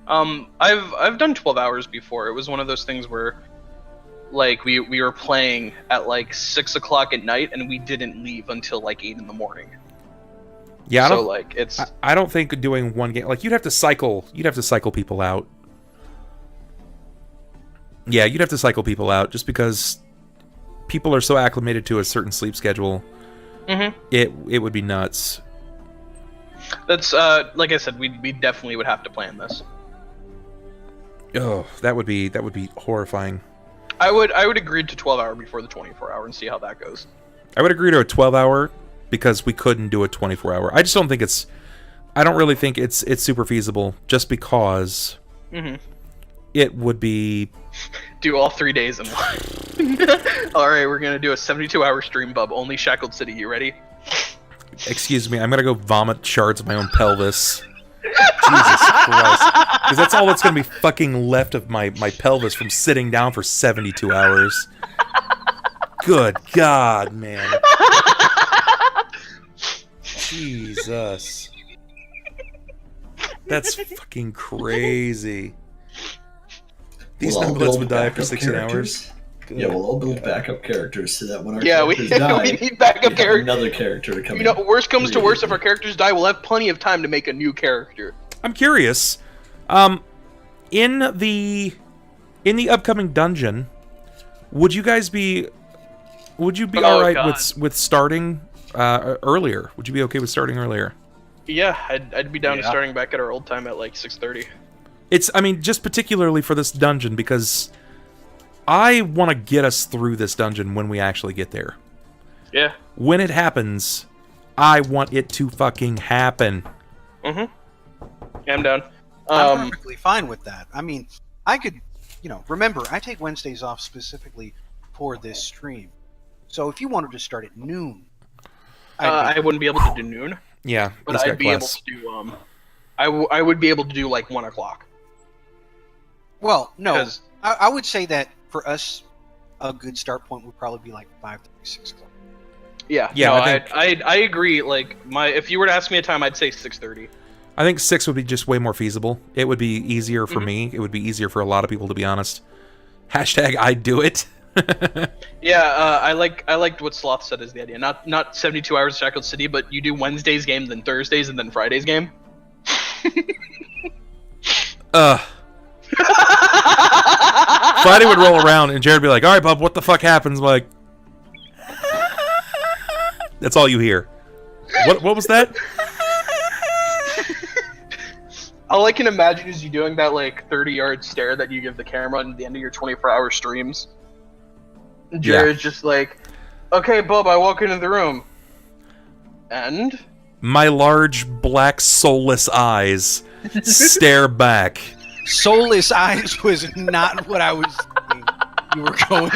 I've done 12 hours before. It was one of those things where, like, we were playing at like 6 o'clock at night, and we didn't leave until like 8 in the morning. Yeah, So like it's I don't think doing one game, like, you'd have to cycle people out. Yeah, you'd have to cycle people out just because people are so acclimated to a certain sleep schedule. Mhm. It would be nuts. that's like I said, we definitely would have to plan this. Oh, that would be horrifying. I would agree to 12-hour before the 24-hour and see how that goes. I would agree to a 12-hour because we couldn't do a 24-hour. I just don't think I don't really think it's super feasible just because it would be... Do all 3 days in one. All right, we're gonna do a 72-hour stream, Bub. Only Shackled City. You ready? Excuse me, I'm gonna go vomit shards of my own pelvis. Jesus Christ. Because that's all that's gonna be fucking left of my pelvis from sitting down for 72 hours. Good God, man. Jesus. That's fucking crazy. These We'll all numbnuts build would die after backup 16 hours. characters. Yeah, we'll all build backup characters so that when our We characters die, we need backup we have characters. another character to come You know, in. worst comes to worst, if our characters die, we'll have plenty of time to make a new character. I'm curious. In the upcoming dungeon, would you be Oh, all right God. with starting earlier? Would you be okay with starting earlier? Yeah, I'd be down to Yeah. starting back at our old time at like 6:30. I mean, just particularly for this dungeon because I want to get us through this dungeon when we actually get there. Yeah. When it happens, I want it to fucking happen. Yeah, I'm down. I'm perfectly fine with that. I mean, I could, remember, I take Wednesdays off specifically for this stream. So if you wanted to start at noon, I wouldn't be able to do noon, Yeah, but he's I'd got be able class. to do I would be able to do like 1 o'clock. well, no, 'Cause- I would say that for us, a good start point would probably be like 5:30, 6 o'clock. Yeah, Yeah, no, I I agree. Like if you were to ask me a time, I'd say 6:30. I think 6 would be just way more feasible. It would be easier for me. It would be easier for a lot of people, to be honest. Hashtag I'd do it. Yeah, I liked what Sloth said is the idea. Not 72 hours of Shackled City, but you do Wednesday's game, then Thursday's, and then Friday's game. Friday would roll around, and Jerrod would be like, "All right, bub, what the fuck happens?" I'm like, that's all you hear. What was that? All I can imagine is you doing that like 30-yard stare that you give the camera at the end of your 24-hour streams. Jerrod's just like, "Okay, bub, I walk into the room, and My large, black, soulless eyes stare back. Soulless eyes was not what I was thinking you were going with.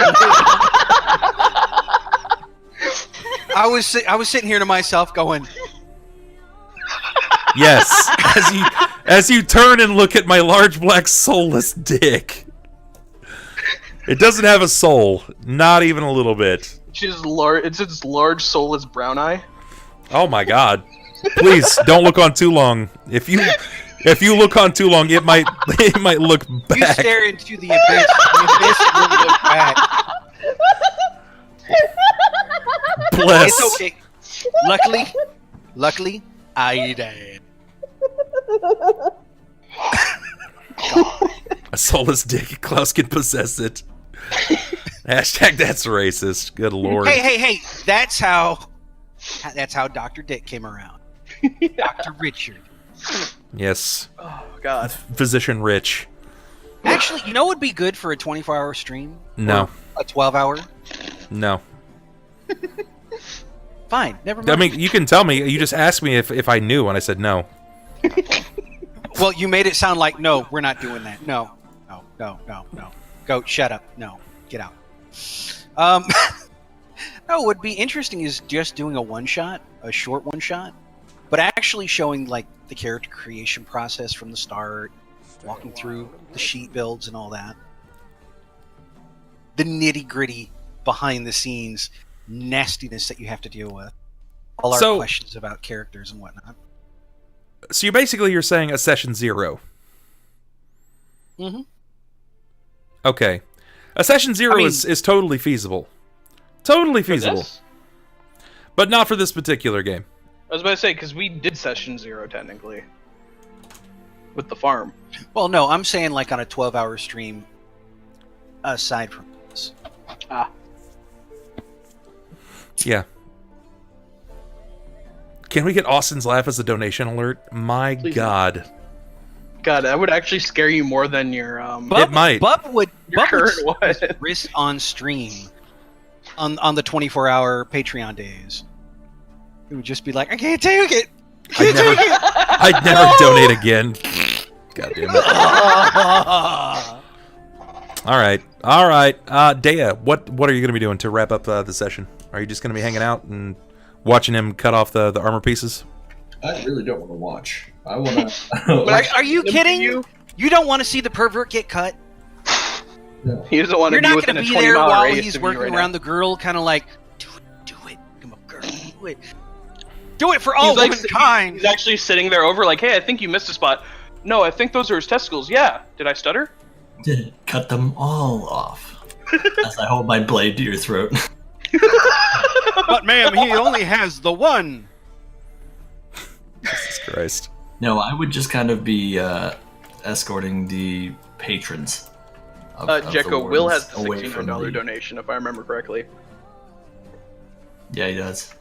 I was sitting here to myself going, Yes, as you turn and look at my large, black, soulless dick. It doesn't have a soul, not even a little bit. it's its large, soulless brown eye." Oh my god! Please don't look on too long. If you look on too long, it might look back. you stare into the abyss, the abyss will look back. Bless. It's okay. Luckily, I died. A soulless dick. Klaus can possess it. Hashtag that's racist. Good lord. Hey! That's how Dr. Dick came around. Dr. Richard. Yes. Oh God. Physician Rich. Actually, you know what would be good for a 24-hour stream? No. Or a 12-hour? No. Fine, never mind. I mean, you can tell me. You just asked me if I knew, and I said no. Well, you made it sound like, no, we're not doing that. No. Goat, shut up. No, get out. No, what would be interesting is just doing a one-shot, a short one-shot, but actually showing, like, the character creation process from the start, walking through the sheet builds and all that. The nitty-gritty, behind-the-scenes nastiness that you have to deal with. All our questions about characters and whatnot. So you're saying a session 0. Mm-hmm. Okay. A session 0 is totally feasible. Totally feasible. But not for this particular game. I was about to say, because we did session 0 technically. With the farm. Well, no, I'm saying like on a 12-hour stream aside from this. Yeah. Can we get Austin's laugh as a donation alert? My Please God. God, that would actually scare you more than your It might. Bub would current one. risk on stream on the 24-hour Patreon days. It would just be like, I can't take it. I'd never donate again. God damn it. All right. Deia, what are you going to be doing to wrap up the session? Are you just going to be hanging out and watching him cut off the armor pieces? I really don't want to watch. I want to. Are you kidding? You don't want to see the pervert get cut? No. He doesn't want to You're be not within going a to be there 20-mile while radius he's of you working right around now. the girl, kind of like, do it. Come on, girl, do it. Do it for all He's like, womankind. he's actually sitting there over like, hey, I think you missed a spot. No, I think those are his testicles. Yeah. Did I stutter? Did cut them all off as I hold my blade to your throat. But ma'am, he only has the one. Jesus Christ. No, I would just kind of be escorting the patrons. Of the Jekko, Will has wardens the away from $1,600 the- donation, if I remember correctly. Yeah, he does.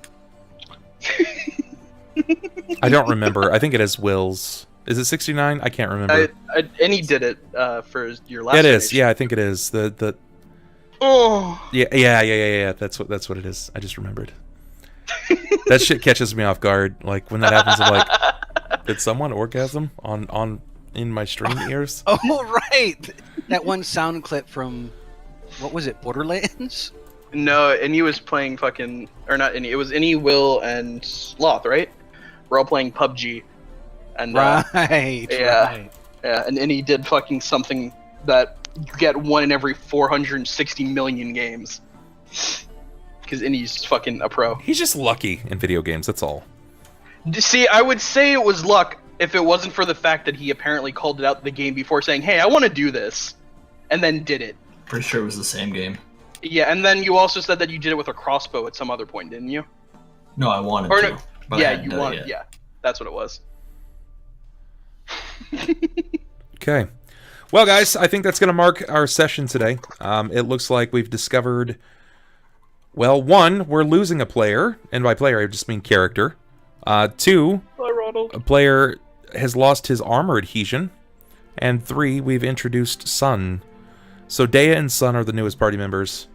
I don't remember. I think it is Will's. Is it 69? I can't remember. And he did it for your last It is. donation. Yeah, I think it is. The Oh. Yeah. That's what it is. I just remembered. That shit catches me off guard. Like when that happens, I'm like, did someone orgasm on in my stream ears? Oh, right. That one sound clip from, what was it, Borderlands? No, and he was playing fucking, or not any. It was any Will and Sloth, right? We're all playing PUBG, and Right. yeah. Right. yeah, and he did fucking something that you get one in every 460 million games. Because Indy's fucking a pro. He's just lucky in video games, that's all. See, I would say it was luck if it wasn't for the fact that he apparently called it out the game before saying, hey, I want to do this. And then did it. Pretty sure it was the same game. Yeah, and then you also said that you did it with a crossbow at some other point, didn't you? No, I wanted Or to. no, But I yeah, hadn't you done it wanted. yet. Yeah, that's what it was. Okay. Well, guys, I think that's going to mark our session today. It looks like we've discovered... Well, 1, we're losing a player, and by player I just mean character. 2, a player has lost his armor adhesion. And 3, we've introduced Sunn. So Deia and Sunn are the newest party members.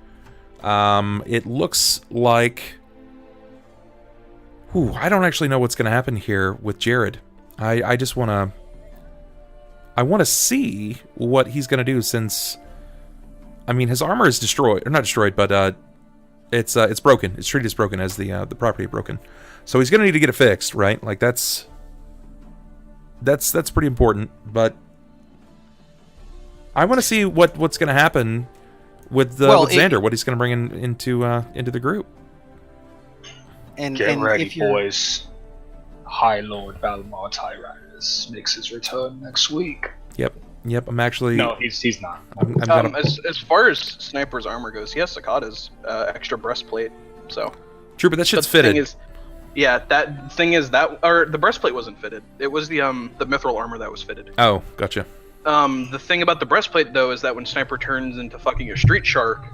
It looks like... I don't actually know what's going to happen here with Jerrod. I just want to... I want to see what he's going to do since... I mean, his armor is destroyed. Or not destroyed, but it's broken. It's treated as broken as the property broken. So he's going to need to get it fixed, right? Like, that's pretty important. But I want to see what's going to happen with Xander. What he's going to bring into the group. Get ready, boys. High Lord Balthar Tyrannus makes his return next week. Yep. I'm actually... No, he's not. I'm gonna... As far as Sniper's armor goes, he has Cicada's extra breastplate. So True, but that shit's fitted. The breastplate wasn't fitted. It was the mithril armor that was fitted. Oh, gotcha. The thing about the breastplate though is that when Sniper turns into fucking a street shark,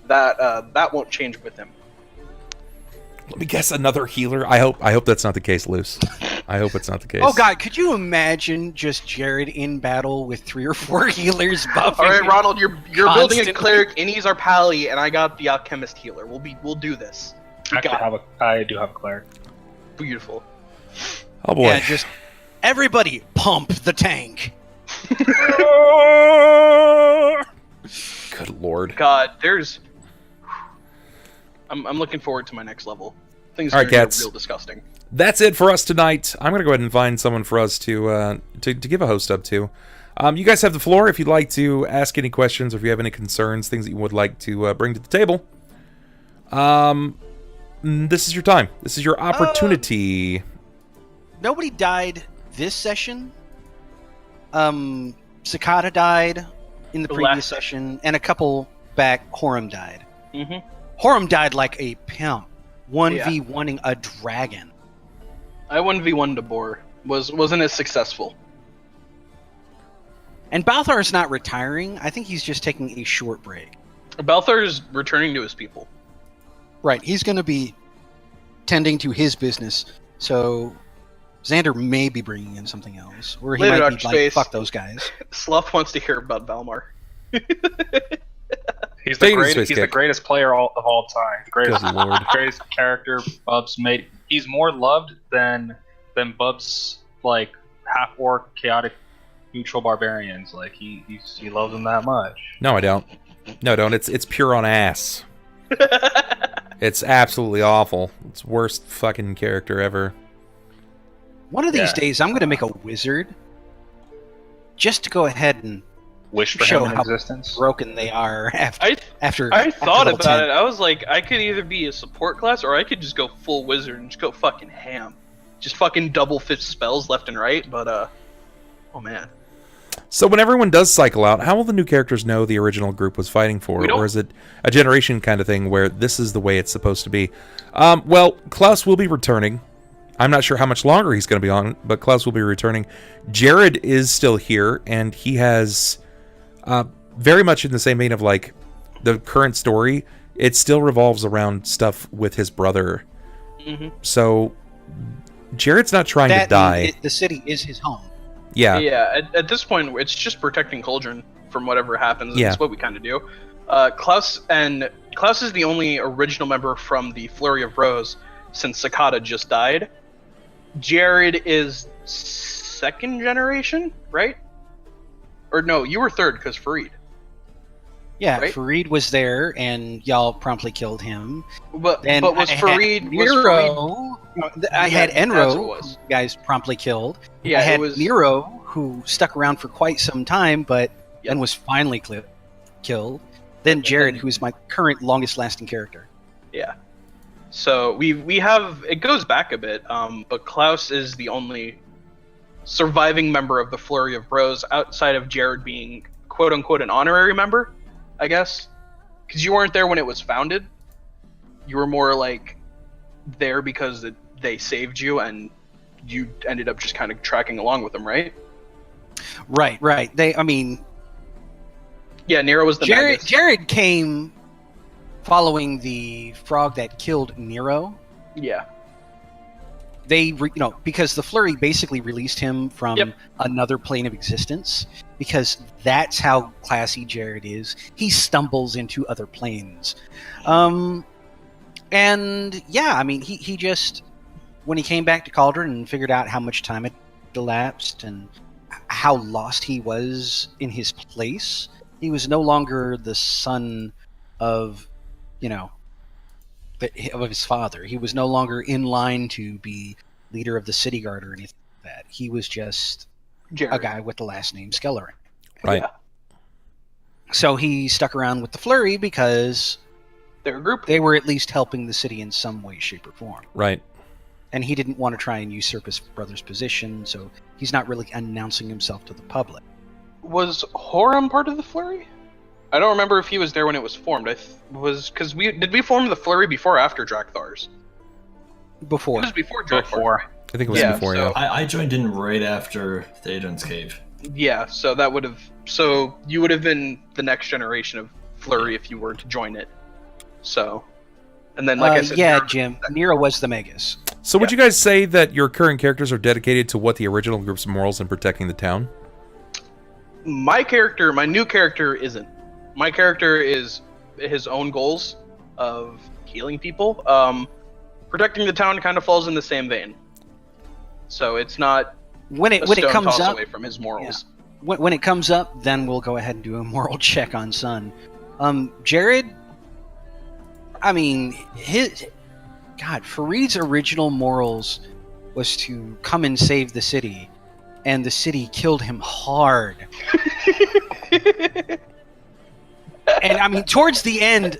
that won't change with him. Let me guess, another healer? I hope that's not the case, Luce. I hope it's not the case. Oh god, could you imagine just Jerrod in battle with 3 or 4 healers buffing? All right, Ronald, you're building a constantly. cleric. Innie's our pally, and I got the alchemist healer. We'll do this. I do have a cleric. Beautiful. Oh boy. Yeah, just everybody pump the tank. Good lord. God, I'm looking forward to my next level. Things All are right, cats. real disgusting. That's it for us tonight. I'm going to go ahead and find someone for us to give a host up to. You guys have the floor if you'd like to ask any questions or if you have any concerns, things that you would like to bring to the table. This is your time. This is your opportunity. Nobody died this session. Cicada died in the previous session, and a couple back, Horum died. Mm-hmm. Horum died like a pimp, 1v1ing a dragon. I 1v1 to Boar. Wasn't as successful. And Balthar is not retiring. I think he's just taking a short break. Balthar is returning to his people. Right, he's going to be tending to his business, so Xander may be bringing in something else. Or he Later, might be Dr. like, Space. fuck those guys. Sloth wants to hear about Valmar. He's Take it to the space kick. greatest player of all time. The greatest, Good lord. greatest character Bubs made. He's more loved than Bubs, like half-orc, chaotic, neutral barbarians. Like he loves them that much. No, I don't. No, don't. It's pure on ass. It's absolutely awful. It's worst fucking character ever. One of these days, I'm going to make a wizard just to go ahead and Wish for show him in how existence. broken they are after. I after thought level about 10. it. I was like, I could either be a support class or I could just go full wizard and just go fucking ham. Just fucking double fist spells left and right, but oh man. So when everyone does cycle out, how will the new characters know the original group was fighting for? We don't- Or is it a generation kind of thing where this is the way it's supposed to be? Well, Klaus will be returning. I'm not sure how much longer he's going to be on, but Klaus will be returning. Jerrod is still here, and he has very much in the same vein of like the current story. It still revolves around stuff with his brother. Mm-hmm. So Jared's not trying to die. The city is his home. Yeah. Yeah, at this point, it's just protecting Cauldron from whatever happens. Yeah. That's what we kind of do. Klaus is the only original member from the Flurry of Rose since Cicada just died. Jerrod is second generation, right? Or no, you were third because Fareed. Yeah, Right? Fareed was there, and y'all promptly killed him. But Then was I Fareed had was Fareed? Nero. I had Yeah, that's what it Enro, was. who you guys promptly killed. Yeah, I had it was Nero, who stuck around for quite some time, but Yep. then was finally killed, then Jerrod, who is my current longest-lasting character. Yeah. So we have, it goes back a bit, but Klaus is the only surviving member of the Flurry of Bros outside of Jerrod being quote unquote an honorary member, I guess, because you weren't there when it was founded. You were more like there because they saved you and you ended up just kind of tracking along with them, right? Right. Yeah, Nero was the Magus. Jerrod came following the frog that killed Nero. Yeah. Because the Flurry basically released him from another plane of existence, because that's how classy Jerrod is. He stumbles into other planes. He just, when he came back to Cauldron and figured out how much time had elapsed and how lost he was in his place, he was no longer the son of, of his father. He was no longer in line to be leader of the city guard or anything like that. He was just Jerrod. a guy with the last name Skelleran. Right. Yeah. So he stuck around with the Flurry because They're a group. they were at least helping the city in some way, shape, or form. Right. And he didn't want to try and usurp his brother's position, so he's not really announcing himself to the public. Was Horum part of the Flurry? I don't remember if he was there when it was formed. Did we form the Flurry before or after Drakthars? Before. It was before Drakthars. Before. I think it was Yeah, before, so- yeah. I joined in right after Theoden's Cave. Yeah, so that would have. So you would have been the next generation of Flurry if you were to join it. So, and then like I said, yeah, Nero- Jim. Nero was the Magus. So would you guys say that your current characters are dedicated to what the original group's morals in protecting the town? my new character isn't. My character is his own goals of healing people. Protecting the town kind of falls in the same vein. So it's not When it a stone comes toss up, away from his morals. when it comes up, then we'll go ahead and do a moral check on Sunn. Jerrod, I mean, Fareed's original morals was to come and save the city, and the city killed him hard. And I mean, towards the end,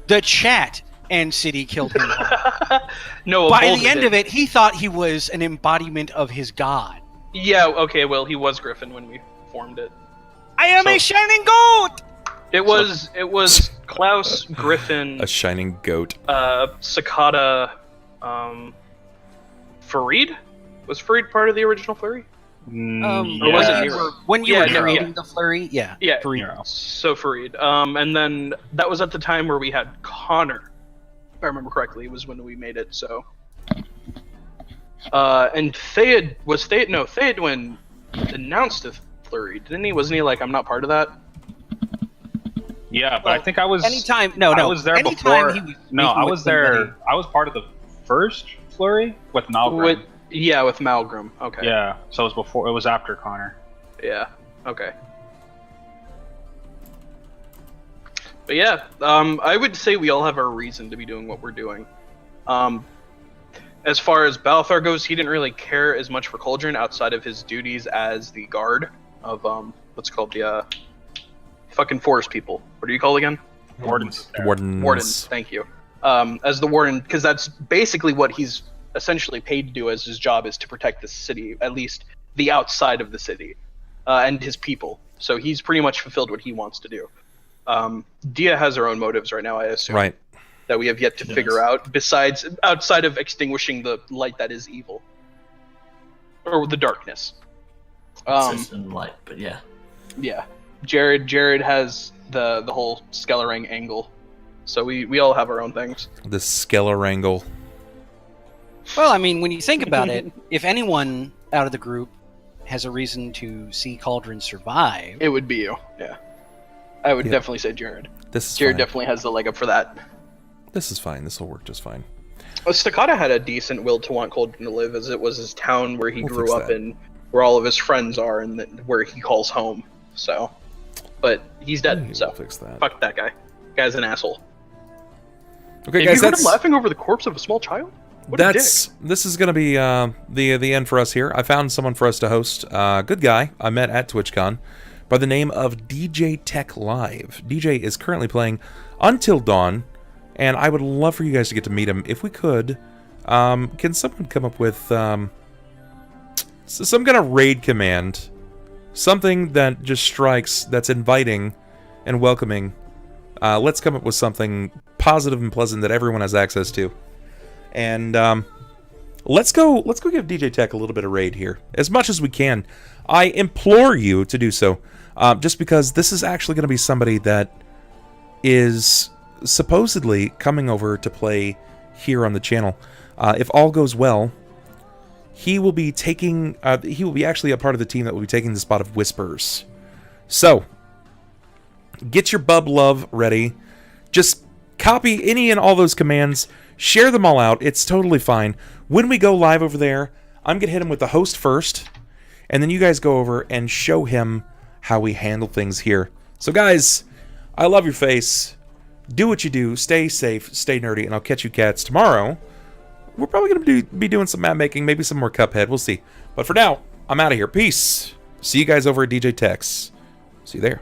the chat and city killed him hard. No, By Evolved the end did. of it, he thought he was an embodiment of his god. Yeah, okay, well, he was Griffin when we formed it. I am So- a shining goat! It was Klaus, Griffin, A shining goat. Cicada, Fareed? Was Fareed part of the original Flurry? Or was it Nero? When you Yeah, were Nero. creating the Flurry? Yeah. Yeah, Fareed. so Fareed. And then that was at the time where we had Connor. If I remember correctly, was when we made it, so. And Theodwin announced the Flurry, didn't he? Wasn't he like, I'm not part of that? Yeah, but I think I was. Anytime, I was there before. He was No, speaking I with was there. somebody. I was part of the first Flurry with Malgrim. With Malgrim. Okay. Yeah, so it was before. It was after Connor. Yeah. Okay. But yeah, I would say we all have our reason to be doing what we're doing. As far as Balthar goes, he didn't really care as much for Cauldron outside of his duties as the guard of what's called the fucking forest people. What are you called again? Wardens. Wardens. Thank you. As the warden, because that's basically what he's essentially paid to do as his job is to protect the city, at least the outside of the city, and his people. So he's pretty much fulfilled what he wants to do. Deia has her own motives right now, I assume. Right. That we have yet to figure out, outside of extinguishing the light that is evil. Or the darkness. It's in light, but yeah. Yeah. Jerrod has the whole Skellerang angle. So we all have our own things. The Skellerangle. Well, I mean, when you think about it, if anyone out of the group has a reason to see Cauldron survive, It would be you. Yeah. I would Yeah. definitely say Jerrod. This is Jerrod fine. definitely has the leg up for that. This is fine. This will work just fine. Staccato had a decent will to want Cauldron to live, as it was his town where he We'll grew fix up that. and where all of his friends are and where he calls home. So, but he's dead. We'll So fix that. fuck that guy. Guy's an asshole. Okay, Have guys, you heard that's him laughing over the corpse of a small child? What a this is gonna be the end for us here. I found someone for us to host. Good guy I met at TwitchCon. by the name of DJ Tech Live. DJ is currently playing Until Dawn, and I would love for you guys to get to meet him. If we could, can someone come up with some kind of raid command? Something that just strikes, that's inviting and welcoming. Let's come up with something positive and pleasant that everyone has access to. And let's go give DJ Tech a little bit of raid here. As much as we can. I implore you to do so. Just because this is actually going to be somebody that is supposedly coming over to play here on the channel. If all goes well, he will be taking. He will be actually a part of the team that will be taking the spot of Whispers. So, get your bub love ready. Just copy any and all those commands. Share them all out. It's totally fine. When we go live over there, I'm gonna hit him with the host first, and then you guys go over and show him how we handle things here. So, guys, I love your face. Do what you do. Stay safe. Stay nerdy, and I'll catch you cats tomorrow. We're probably going to be doing some map making, maybe some more Cuphead. We'll see. But for now, I'm out of here. Peace. See you guys over at DJ Tech's. See you there.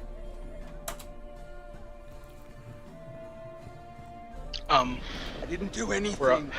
I didn't do anything.